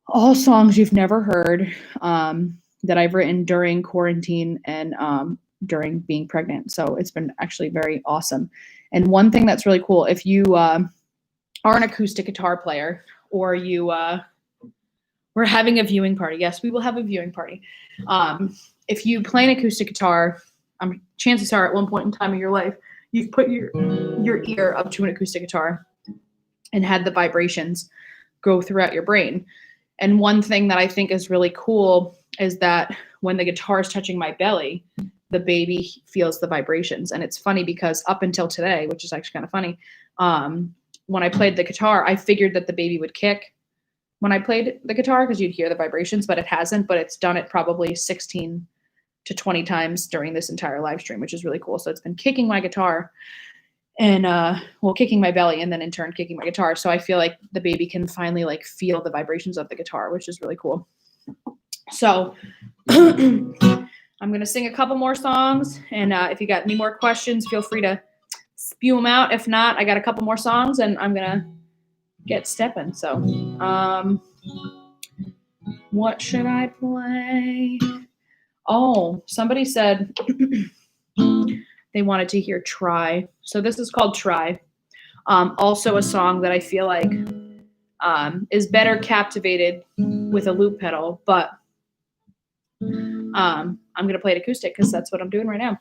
Speaker 1: all songs you've never heard that I've written during quarantine and during being pregnant. So it's been actually very awesome. And one thing that's really cool, if you are an acoustic guitar player or you we're having a viewing party. Yes, we will have a viewing party. If you play an acoustic guitar, chances are at one point in time of your life, you've put your ear up to an acoustic guitar and had the vibrations go throughout your brain. And one thing that I think is really cool is that when the guitar is touching my belly, the baby feels the vibrations. And it's funny because up until today, which is actually kind of funny, when I played the guitar, I figured that the baby would kick when I played the guitar because you'd hear the vibrations, but it hasn't. But it's done it probably 16 to 20 times during this entire live stream, which is really cool. So it's been kicking my guitar and kicking my belly and then in turn kicking my guitar. So I feel like the baby can finally like feel the vibrations of the guitar, which is really cool. So I'm going to sing a couple more songs. And if you got any more questions, feel free to spew them out. If not, I got a couple more songs and I'm going to get stepping. So what should I play? Oh, somebody said they wanted to hear Try. So this is called Try. Also a song that I feel like is better captivated with a loop pedal, but I'm going to play it acoustic because that's what I'm doing right now.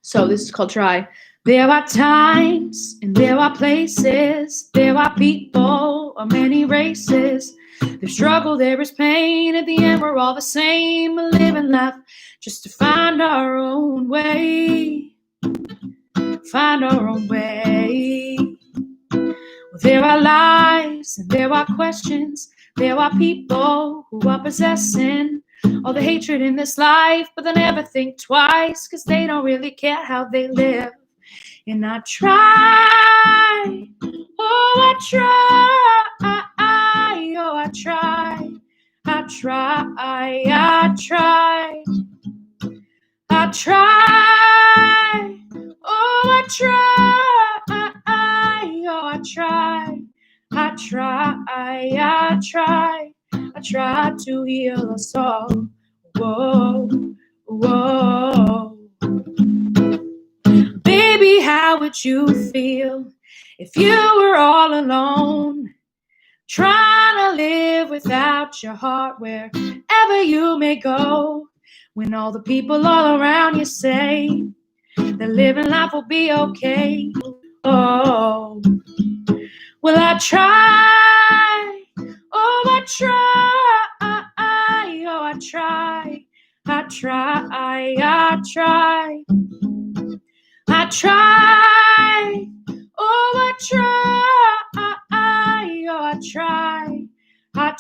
Speaker 1: So this is called Try. There are times and there are places, there are people of many races. There's struggle, there is pain. At the end, we're all the same. We're living life just to find our own way. Find our own way. Well, there are lies and there are questions. There are people who are possessing all the hatred in this life, but they never think twice because they don't really care how they live. And I try, oh, I try, oh, I try, I try, I try, I try, oh, I try, oh, I try, I try, I try, I try to heal us all. Whoa, whoa. Baby, how would you feel if you were all alone, trying to live without your heart wherever you may go, when all the people all around you say that living life will be okay? Oh, well, I try, oh, I try, oh, I try, I try, I try. I try, oh, I try, oh, I try, I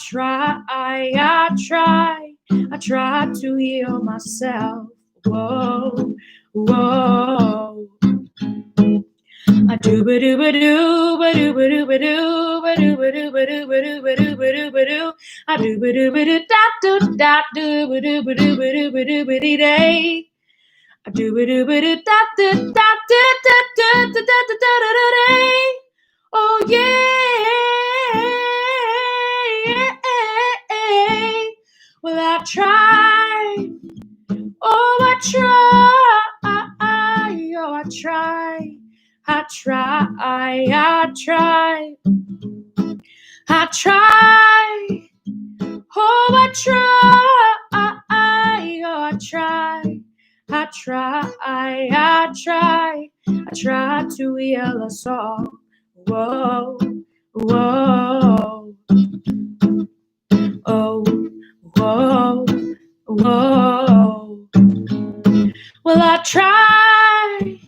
Speaker 1: try, I try to heal myself. Whoa, whoa. I do ba do ba do ba do ba do ba do ba do ba do ba do ba do ba do ba do ba do. I do ba do ba do da do da do ba do ba do ba do ba do ba dee day. I do ba do ba do da da da da da da da da da da da da. Oh yeah, well I try, oh I try, oh I try, I try, I try, I try, oh I try, oh I try. I try, I try to heal us all. Whoa, whoa, oh, whoa, whoa. Well, I try,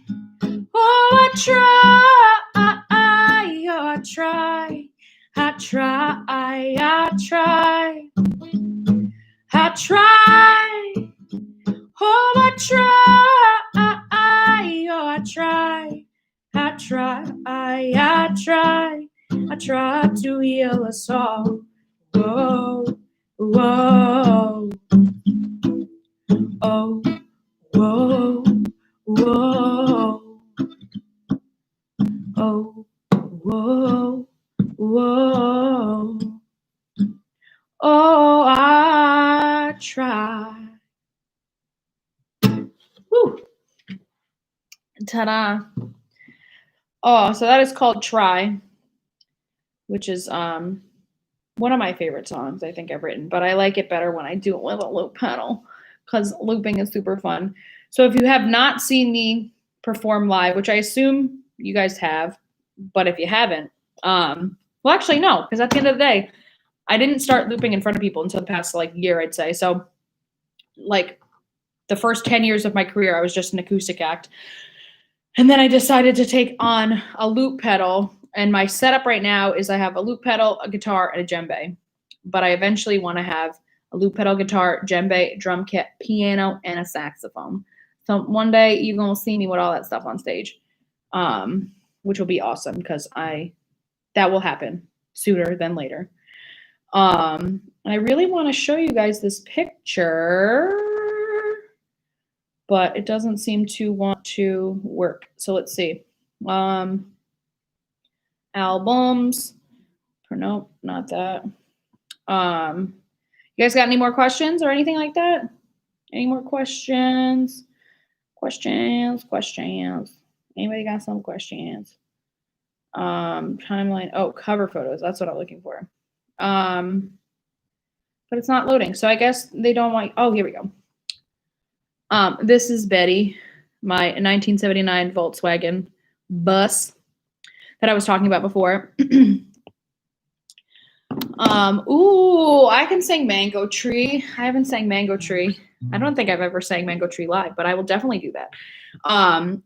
Speaker 1: oh, I try, oh, I try, I try, I try, I try. Oh, I try, oh, I try, I try, I try to heal us all. Whoa, whoa, oh, whoa, whoa, oh, whoa, whoa. know. Oh, I try. Woo. Ta-da. Oh, so that is called Try, which is one of my favorite songs I think I've written, but I like it better when I do it with a loop pedal because looping is super fun. So if you have not seen me perform live, which I assume you guys have, but if you haven't, well, actually, no, because at the end of the day, I didn't start looping in front of people until the past like year, I'd say. So like the first 10 years of my career, I was just an acoustic act. And then I decided to take on a loop pedal. And my setup right now is I have a loop pedal, a guitar, and a djembe. But I eventually want to have a loop pedal, guitar, djembe, drum kit, piano, and a saxophone. So one day you're going to see me with all that stuff on stage, which will be awesome because that will happen sooner than later. And I really want to show you guys this picture, but it doesn't seem to want to work. So let's see. Albums. Nope, not that. You guys got any more questions or anything like that? Any more questions? Questions. Anybody got some questions? Timeline. Oh, cover photos. That's what I'm looking for. But it's not loading. So I guess they don't want. Oh, here we go. This is Betty, my 1979 Volkswagen bus that I was talking about before. Ooh, I can sing Mango Tree. I haven't sang Mango Tree. I don't think I've ever sang Mango Tree live, but I will definitely do that.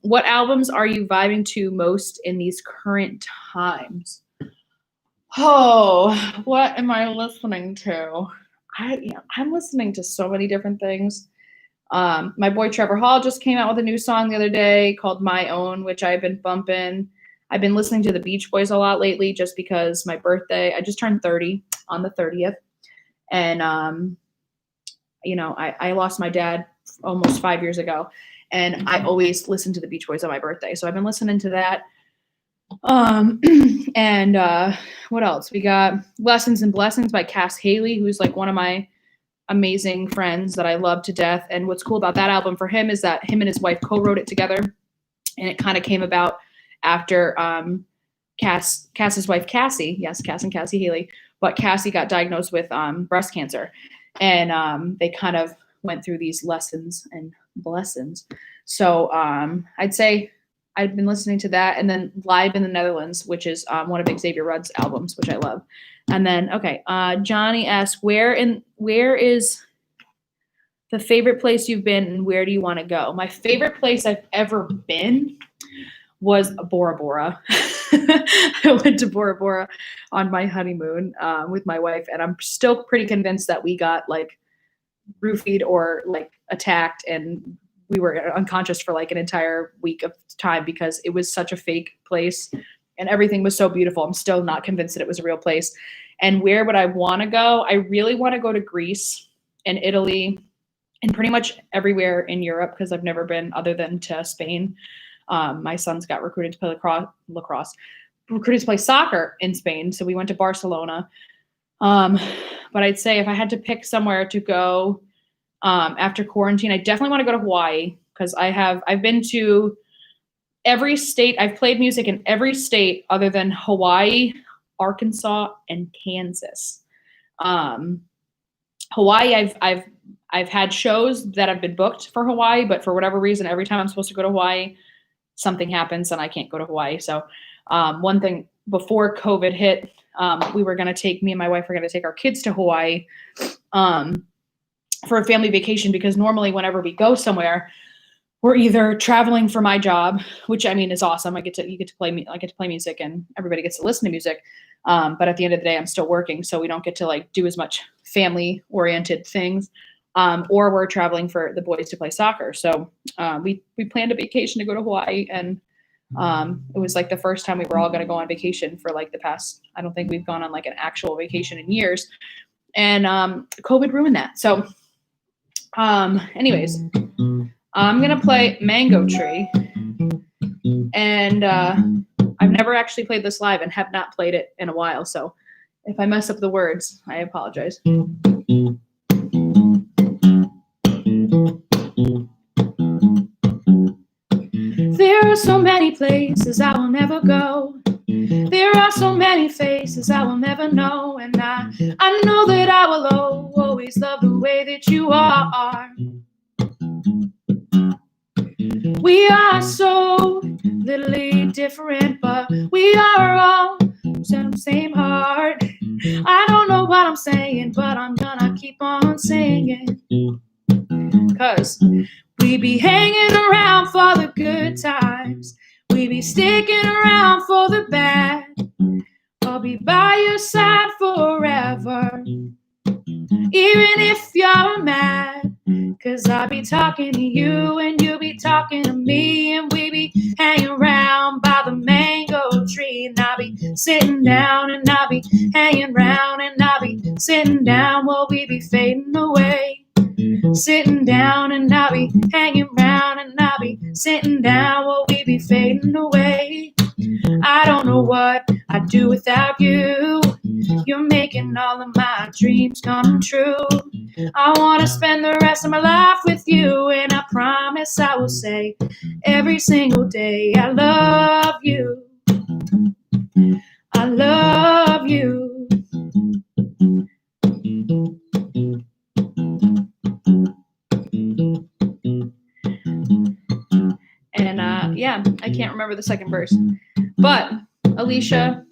Speaker 1: What albums are you vibing to most in these current times? Oh, what am I listening to? I'm listening to so many different things. My boy Trevor Hall just came out with a new song the other day called My Own, which I've been bumping. I've been listening to the Beach Boys a lot lately just because my birthday, I just turned 30 on the 30th. And, I lost my dad almost 5 years ago. And I always listen to the Beach Boys on my birthday. So I've been listening to that. And what else? We got Lessons and Blessings by Cass Haley, who's like one of my amazing friends that I love to death. And what's cool about that album for him is that him and his wife co-wrote it together. And it kind of came about after Cass's wife, Cassie. Yes, Cass and Cassie Haley. But Cassie got diagnosed with breast cancer. And they kind of went through these lessons and blessings. So I'd say I've been listening to that. And then Live in the Netherlands, which is one of Xavier Rudd's albums, which I love. And then, okay, Johnny asks, where is the favorite place you've been and where do you want to go? My favorite place I've ever been was Bora Bora. I went to Bora Bora on my honeymoon with my wife, and I'm still pretty convinced that we got like roofied or like attacked, and we were unconscious for like an entire week of time because it was such a fake place and everything was so beautiful. I'm still not convinced that it was a real place. And where would I want to go? I really want to go to Greece and Italy and pretty much everywhere in Europe because I've never been other than to Spain. My sons got recruited to play recruited to play soccer in Spain. So we went to Barcelona. But I'd say if I had to pick somewhere to go after quarantine, I definitely want to go to Hawaii because I've been to every state. I've played music in every state other than Hawaii, Arkansas, and Kansas. Hawaii, I've had shows that have been booked for Hawaii, but for whatever reason, every time I'm supposed to go to Hawaii, something happens and I can't go to Hawaii. So one thing before COVID hit, me and my wife were going to take our kids to Hawaii for a family vacation because normally whenever we go somewhere, we're either traveling for my job, which I mean is awesome. I get to play music and everybody gets to listen to music. But at the end of the day, I'm still working. So we don't get to like do as much family oriented things. Or we're traveling for the boys to play soccer. So we planned a vacation to go to Hawaii. And it was like the first time we were all going to go on vacation for like the past, I don't think we've gone on like an actual vacation in years. And COVID ruined that. So anyways, I'm going to play Mango Tree. And I've never actually played this live and have not played it in a while. So If I mess up the words, I apologize. There are so many places I will never go. There are so many faces I will never know. And I know that I will always love the way that you are. We are so literally different, but we are all the same heart. I don't know what I'm saying, but I'm gonna keep on singing. 'Cause we be hanging around for the good times. We be sticking around for the bad. I'll be by your side forever, even if you're mad. 'Cause I'll be talking to you and you'll be talking to me, and we be hanging around by the mango tree. And I'll be sitting down and I'll be hanging around and I'll be sitting down while we be fading away. Sitting down and I'll be hanging around and I'll be sitting down while we be fading away. I don't know what I'd do without you. You're making all of my dreams come true. I want to spend the rest of my life with you, and I promise I will say every single day I love you. I love you. And yeah, I can't remember the second verse. But Alicia,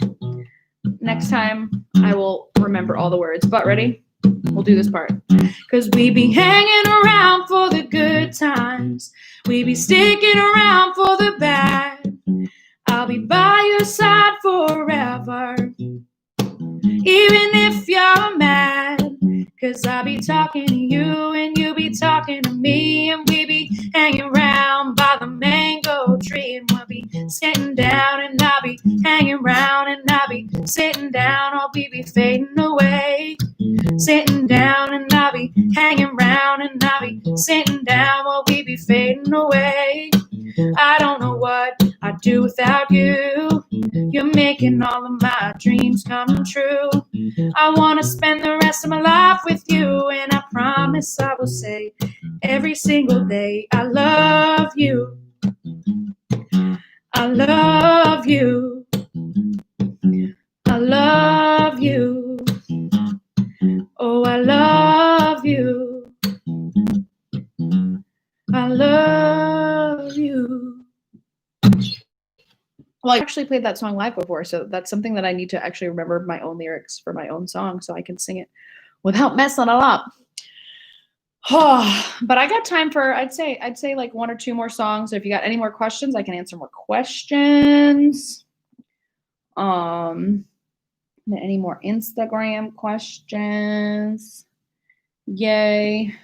Speaker 1: next time I will remember all the words. But ready? We'll do this part. 'Cause we be hanging around for the good times. We be sticking around for the bad. I'll be by your side forever, even if you're mad. 'Cause I'll be talking to you and you'll be talking to me, and we be hanging around by the mango tree. And we'll be sitting down and I'll be hanging around and I'll be sitting down, or we be fading away. Sitting down and I'll be hanging around and I'll be sitting down while we be fading away. I don't know what I'd do without you. You're making all of my dreams come true. I want to spend the rest of my life with you, and I promise I will say every single day I love you. I love you. I love you. Oh, I love you. I love you. Well, I actually played that song live before, so that's something that I need to actually remember my own lyrics for my own song so I can sing it without messing it up. Oh, but I got time for, I'd say like one or two more songs. So if you got any more questions, I can answer more questions. Any more Instagram questions? Yay.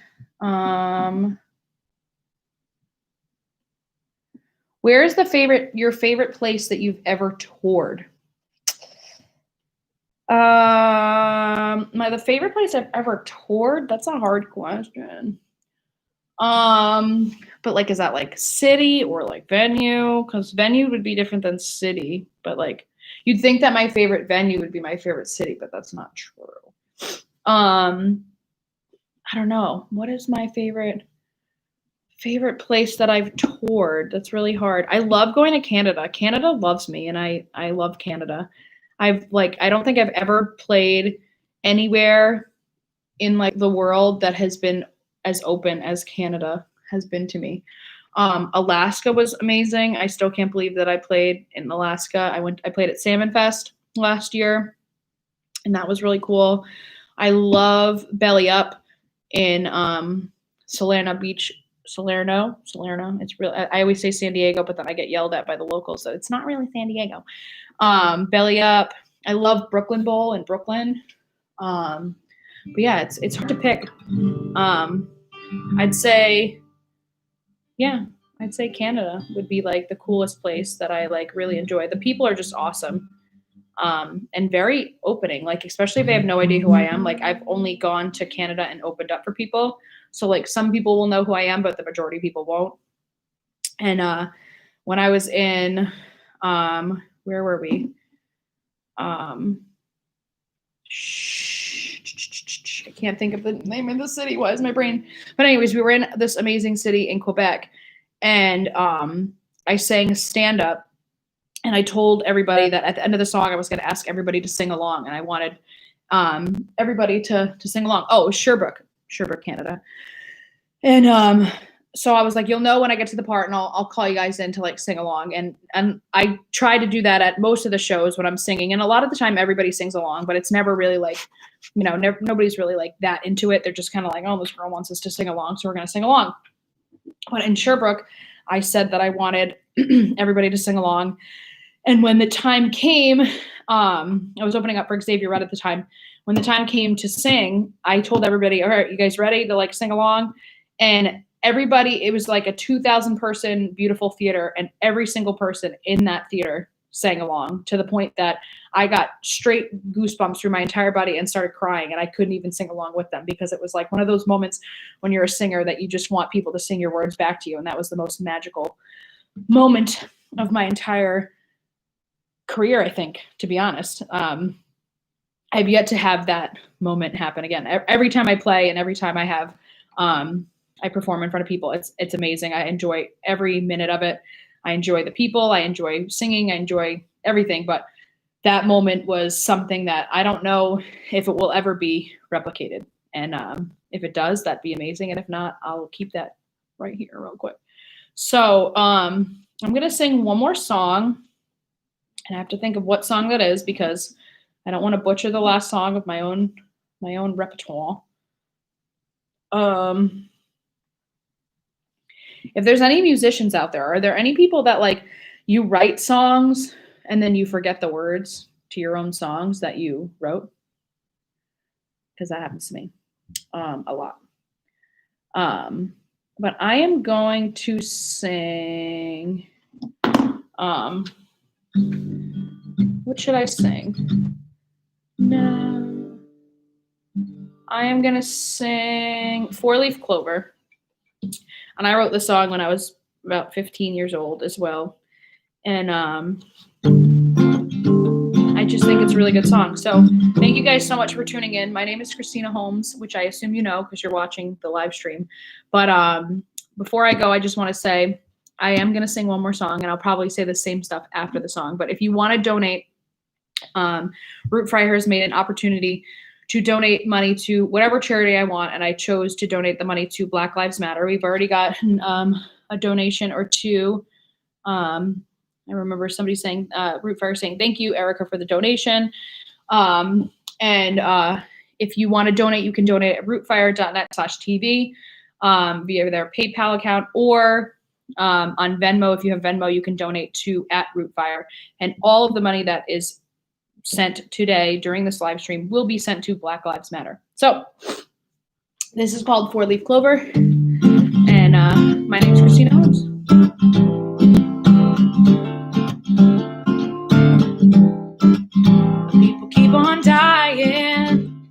Speaker 1: Where is your favorite place that you've ever toured? The favorite place I've ever toured? That's a hard question. But like, is that like city or like venue? Because venue would be different than city, but like you'd think that my favorite venue would be my favorite city, but that's not true. I don't know. What is my favorite place that I've toured? That's really hard. I love going to Canada. Canada loves me, and I love Canada. I don't think I've ever played anywhere in like the world that has been as open as Canada has been to me. Alaska was amazing. I still can't believe that I played in Alaska. I played at Salmon Fest last year, and that was really cool. I love Belly Up in Salerno Beach. Salerno. It's real. I always say San Diego, but then I get yelled at by the locals, so it's not really San Diego. Belly Up. I love Brooklyn Bowl in Brooklyn. But yeah, it's hard to pick. I'd say Canada would be like the coolest place that I like really enjoy. The people are just awesome. And very opening, like, especially if they have no idea who I am. Like, I've only gone to Canada and opened up for people. So like some people will know who I am, but the majority of people won't. And when I was in, where were we? can't think of the name of the city. Why is my brain? But anyways, we were in this amazing city in Quebec, and I sang stand up, and I told everybody that at the end of the song I was going to ask everybody to sing along, and I wanted everybody to sing along. Oh, it was Sherbrooke, Canada, and so I was like, you'll know when I get to the part, and I'll call you guys in to like sing along. And I try to do that at most of the shows when I'm singing. And a lot of the time everybody sings along, but it's never really like, nobody's really like that into it. They're just kind of like, oh, this girl wants us to sing along, so we're going to sing along. But in Sherbrooke, I said that I wanted everybody to sing along. And when the time came, I was opening up for Xavier Rudd at the time. When the time came to sing, I told everybody, all right, you guys ready to like sing along? And everybody, it was like a 2,000 person beautiful theater, and every single person in that theater sang along, to the point that I got straight goosebumps through my entire body and started crying, and I couldn't even sing along with them, because it was like one of those moments when you're a singer that you just want people to sing your words back to you. And that was the most magical moment of my entire career, I think, to be honest. I've yet to have that moment happen again. Every time I play and every time I have I perform in front of people, it's amazing. I enjoy every minute of it. I enjoy the people. I enjoy singing. I enjoy everything. But that moment was something that I don't know if it will ever be replicated. And if it does, that'd be amazing. And if not, I'll keep that right here real quick. So I'm going to sing one more song. And I have to think of what song that is, because I don't want to butcher the last song of my own repertoire. If there's any musicians out there, are there any people that like you write songs and then you forget the words to your own songs that you wrote? Because that happens to me a lot. But I am going to sing. What should I sing? No. I am going to sing 4-Leaf Clover. And I wrote this song when I was about 15 years old as well. And I just think it's a really good song. So thank you guys so much for tuning in. My name is Christina Holmes, which I assume you know because you're watching the live stream. But before I go, I just want to say I am going to sing one more song, and I'll probably say the same stuff after the song. But if you want to donate, Rootfire has made an opportunity to donate money to whatever charity I want, and I chose to donate the money to Black Lives Matter. We've already gotten a donation or two. I remember somebody saying, Rootfire saying, thank you, Erica, for the donation. And if you want to donate, you can donate at rootfire.net/TV via their PayPal account, or on Venmo. If you have Venmo, you can donate to @Rootfire. And all of the money that is sent today during this live stream will be sent to Black Lives Matter. So this is called 4-Leaf Clover, and my name is Christina Holmes. People keep on dying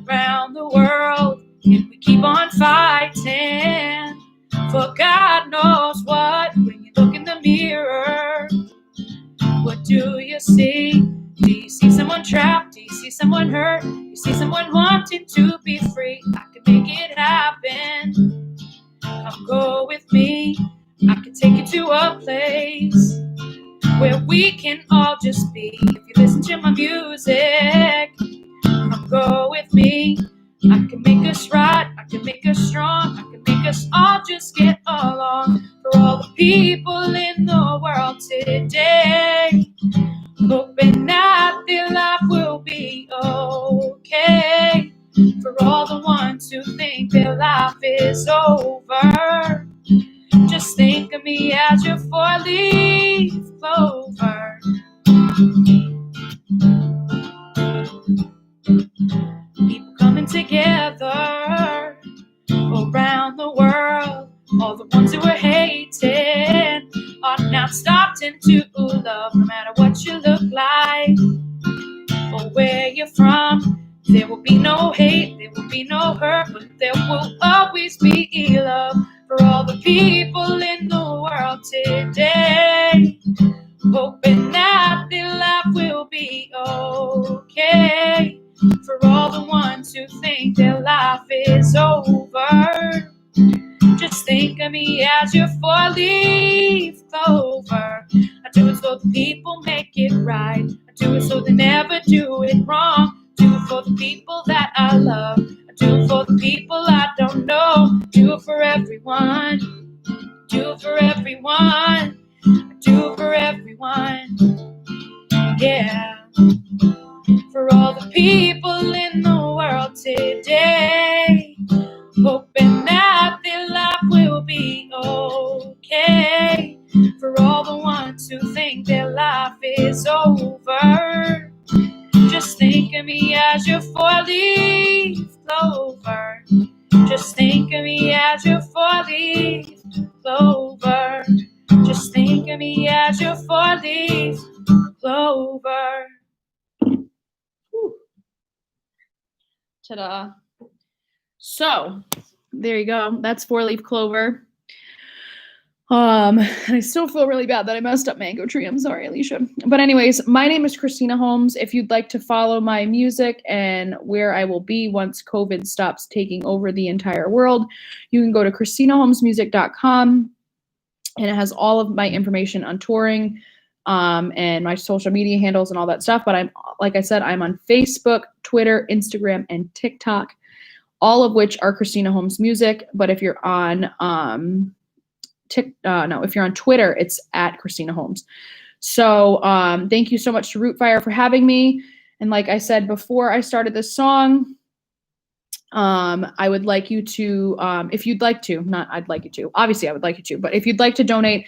Speaker 1: around the world, and we keep on fighting for God knows what. When you look in the mirror, what do you see? Do you see someone trapped? Do you see someone hurt? Do you see someone wanting to be free? I can make it happen. Come go with me. I can take you to a place where we can all just be. If you listen to my music, come go with me. I can make us right. I can make us strong. I can make us all just get along. For all the people in the world today, hoping that their life will be okay. For all the ones who think their life is over, just think of me as your 4-leaf clover. People coming together around the world. All the ones who were hating are now stopped into love. No matter what you look like or where you're from, there will be no hate, there will be no hurt, but there will always be love. For all the people in the world today, hoping that their life will be okay. For all the ones who who think their life is over. Just think of me as your four-leaf clover. I do it so the people make it right. I do it so they never do it wrong. Do it for the people that I love. I do it for the people I don't know. Do it for everyone. Do it for everyone. I do it for everyone. Yeah. For all the people in the world today, hoping that their life will be okay. For all the ones who think their life is over, just think of me as your four-leaf clover. Just think of me as your four-leaf clover. Just think of me as your four-leaf clover. Ta-da. So, there you go. That's four-leaf clover. And I still feel really bad that I messed up Mango Tree. I'm sorry, Alicia. But anyways, my name is Christina Holmes. If you'd like to follow my music and where I will be once COVID stops taking over the entire world, you can go to ChristinaHolmesmusic.com, and it has all of my information on touring, and my social media handles and all that stuff. But like I said, I'm on Facebook, Twitter, Instagram, and TikTok, all of which are Christina Holmes Music. But if you're on if you're on Twitter, it's at Christina Holmes. So thank you so much to Rootfire for having me. And like I said before I started this song, I would like you to, if you'd like to, not I'd like you to, obviously I would like you to, but if you'd like to donate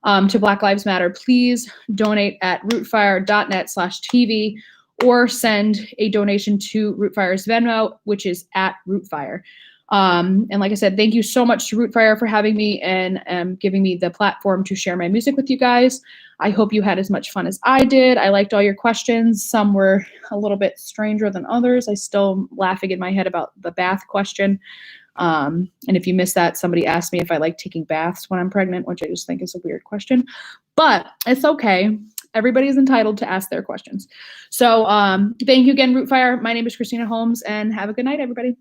Speaker 1: to Black Lives Matter, please donate at rootfire.net/TV, or send a donation to Rootfire's Venmo, which is at Rootfire. And like I said, thank you so much to Rootfire for having me and giving me the platform to share my music with you guys. I hope you had as much fun as I did. I liked all your questions. Some were a little bit stranger than others. I still laughing in my head about the bath question. And if you missed that, somebody asked me if I like taking baths when I'm pregnant, which I just think is a weird question, but it's okay. Everybody's entitled to ask their questions. So thank you again, Rootfire. My name is Christina Holmes, and have a good night, everybody.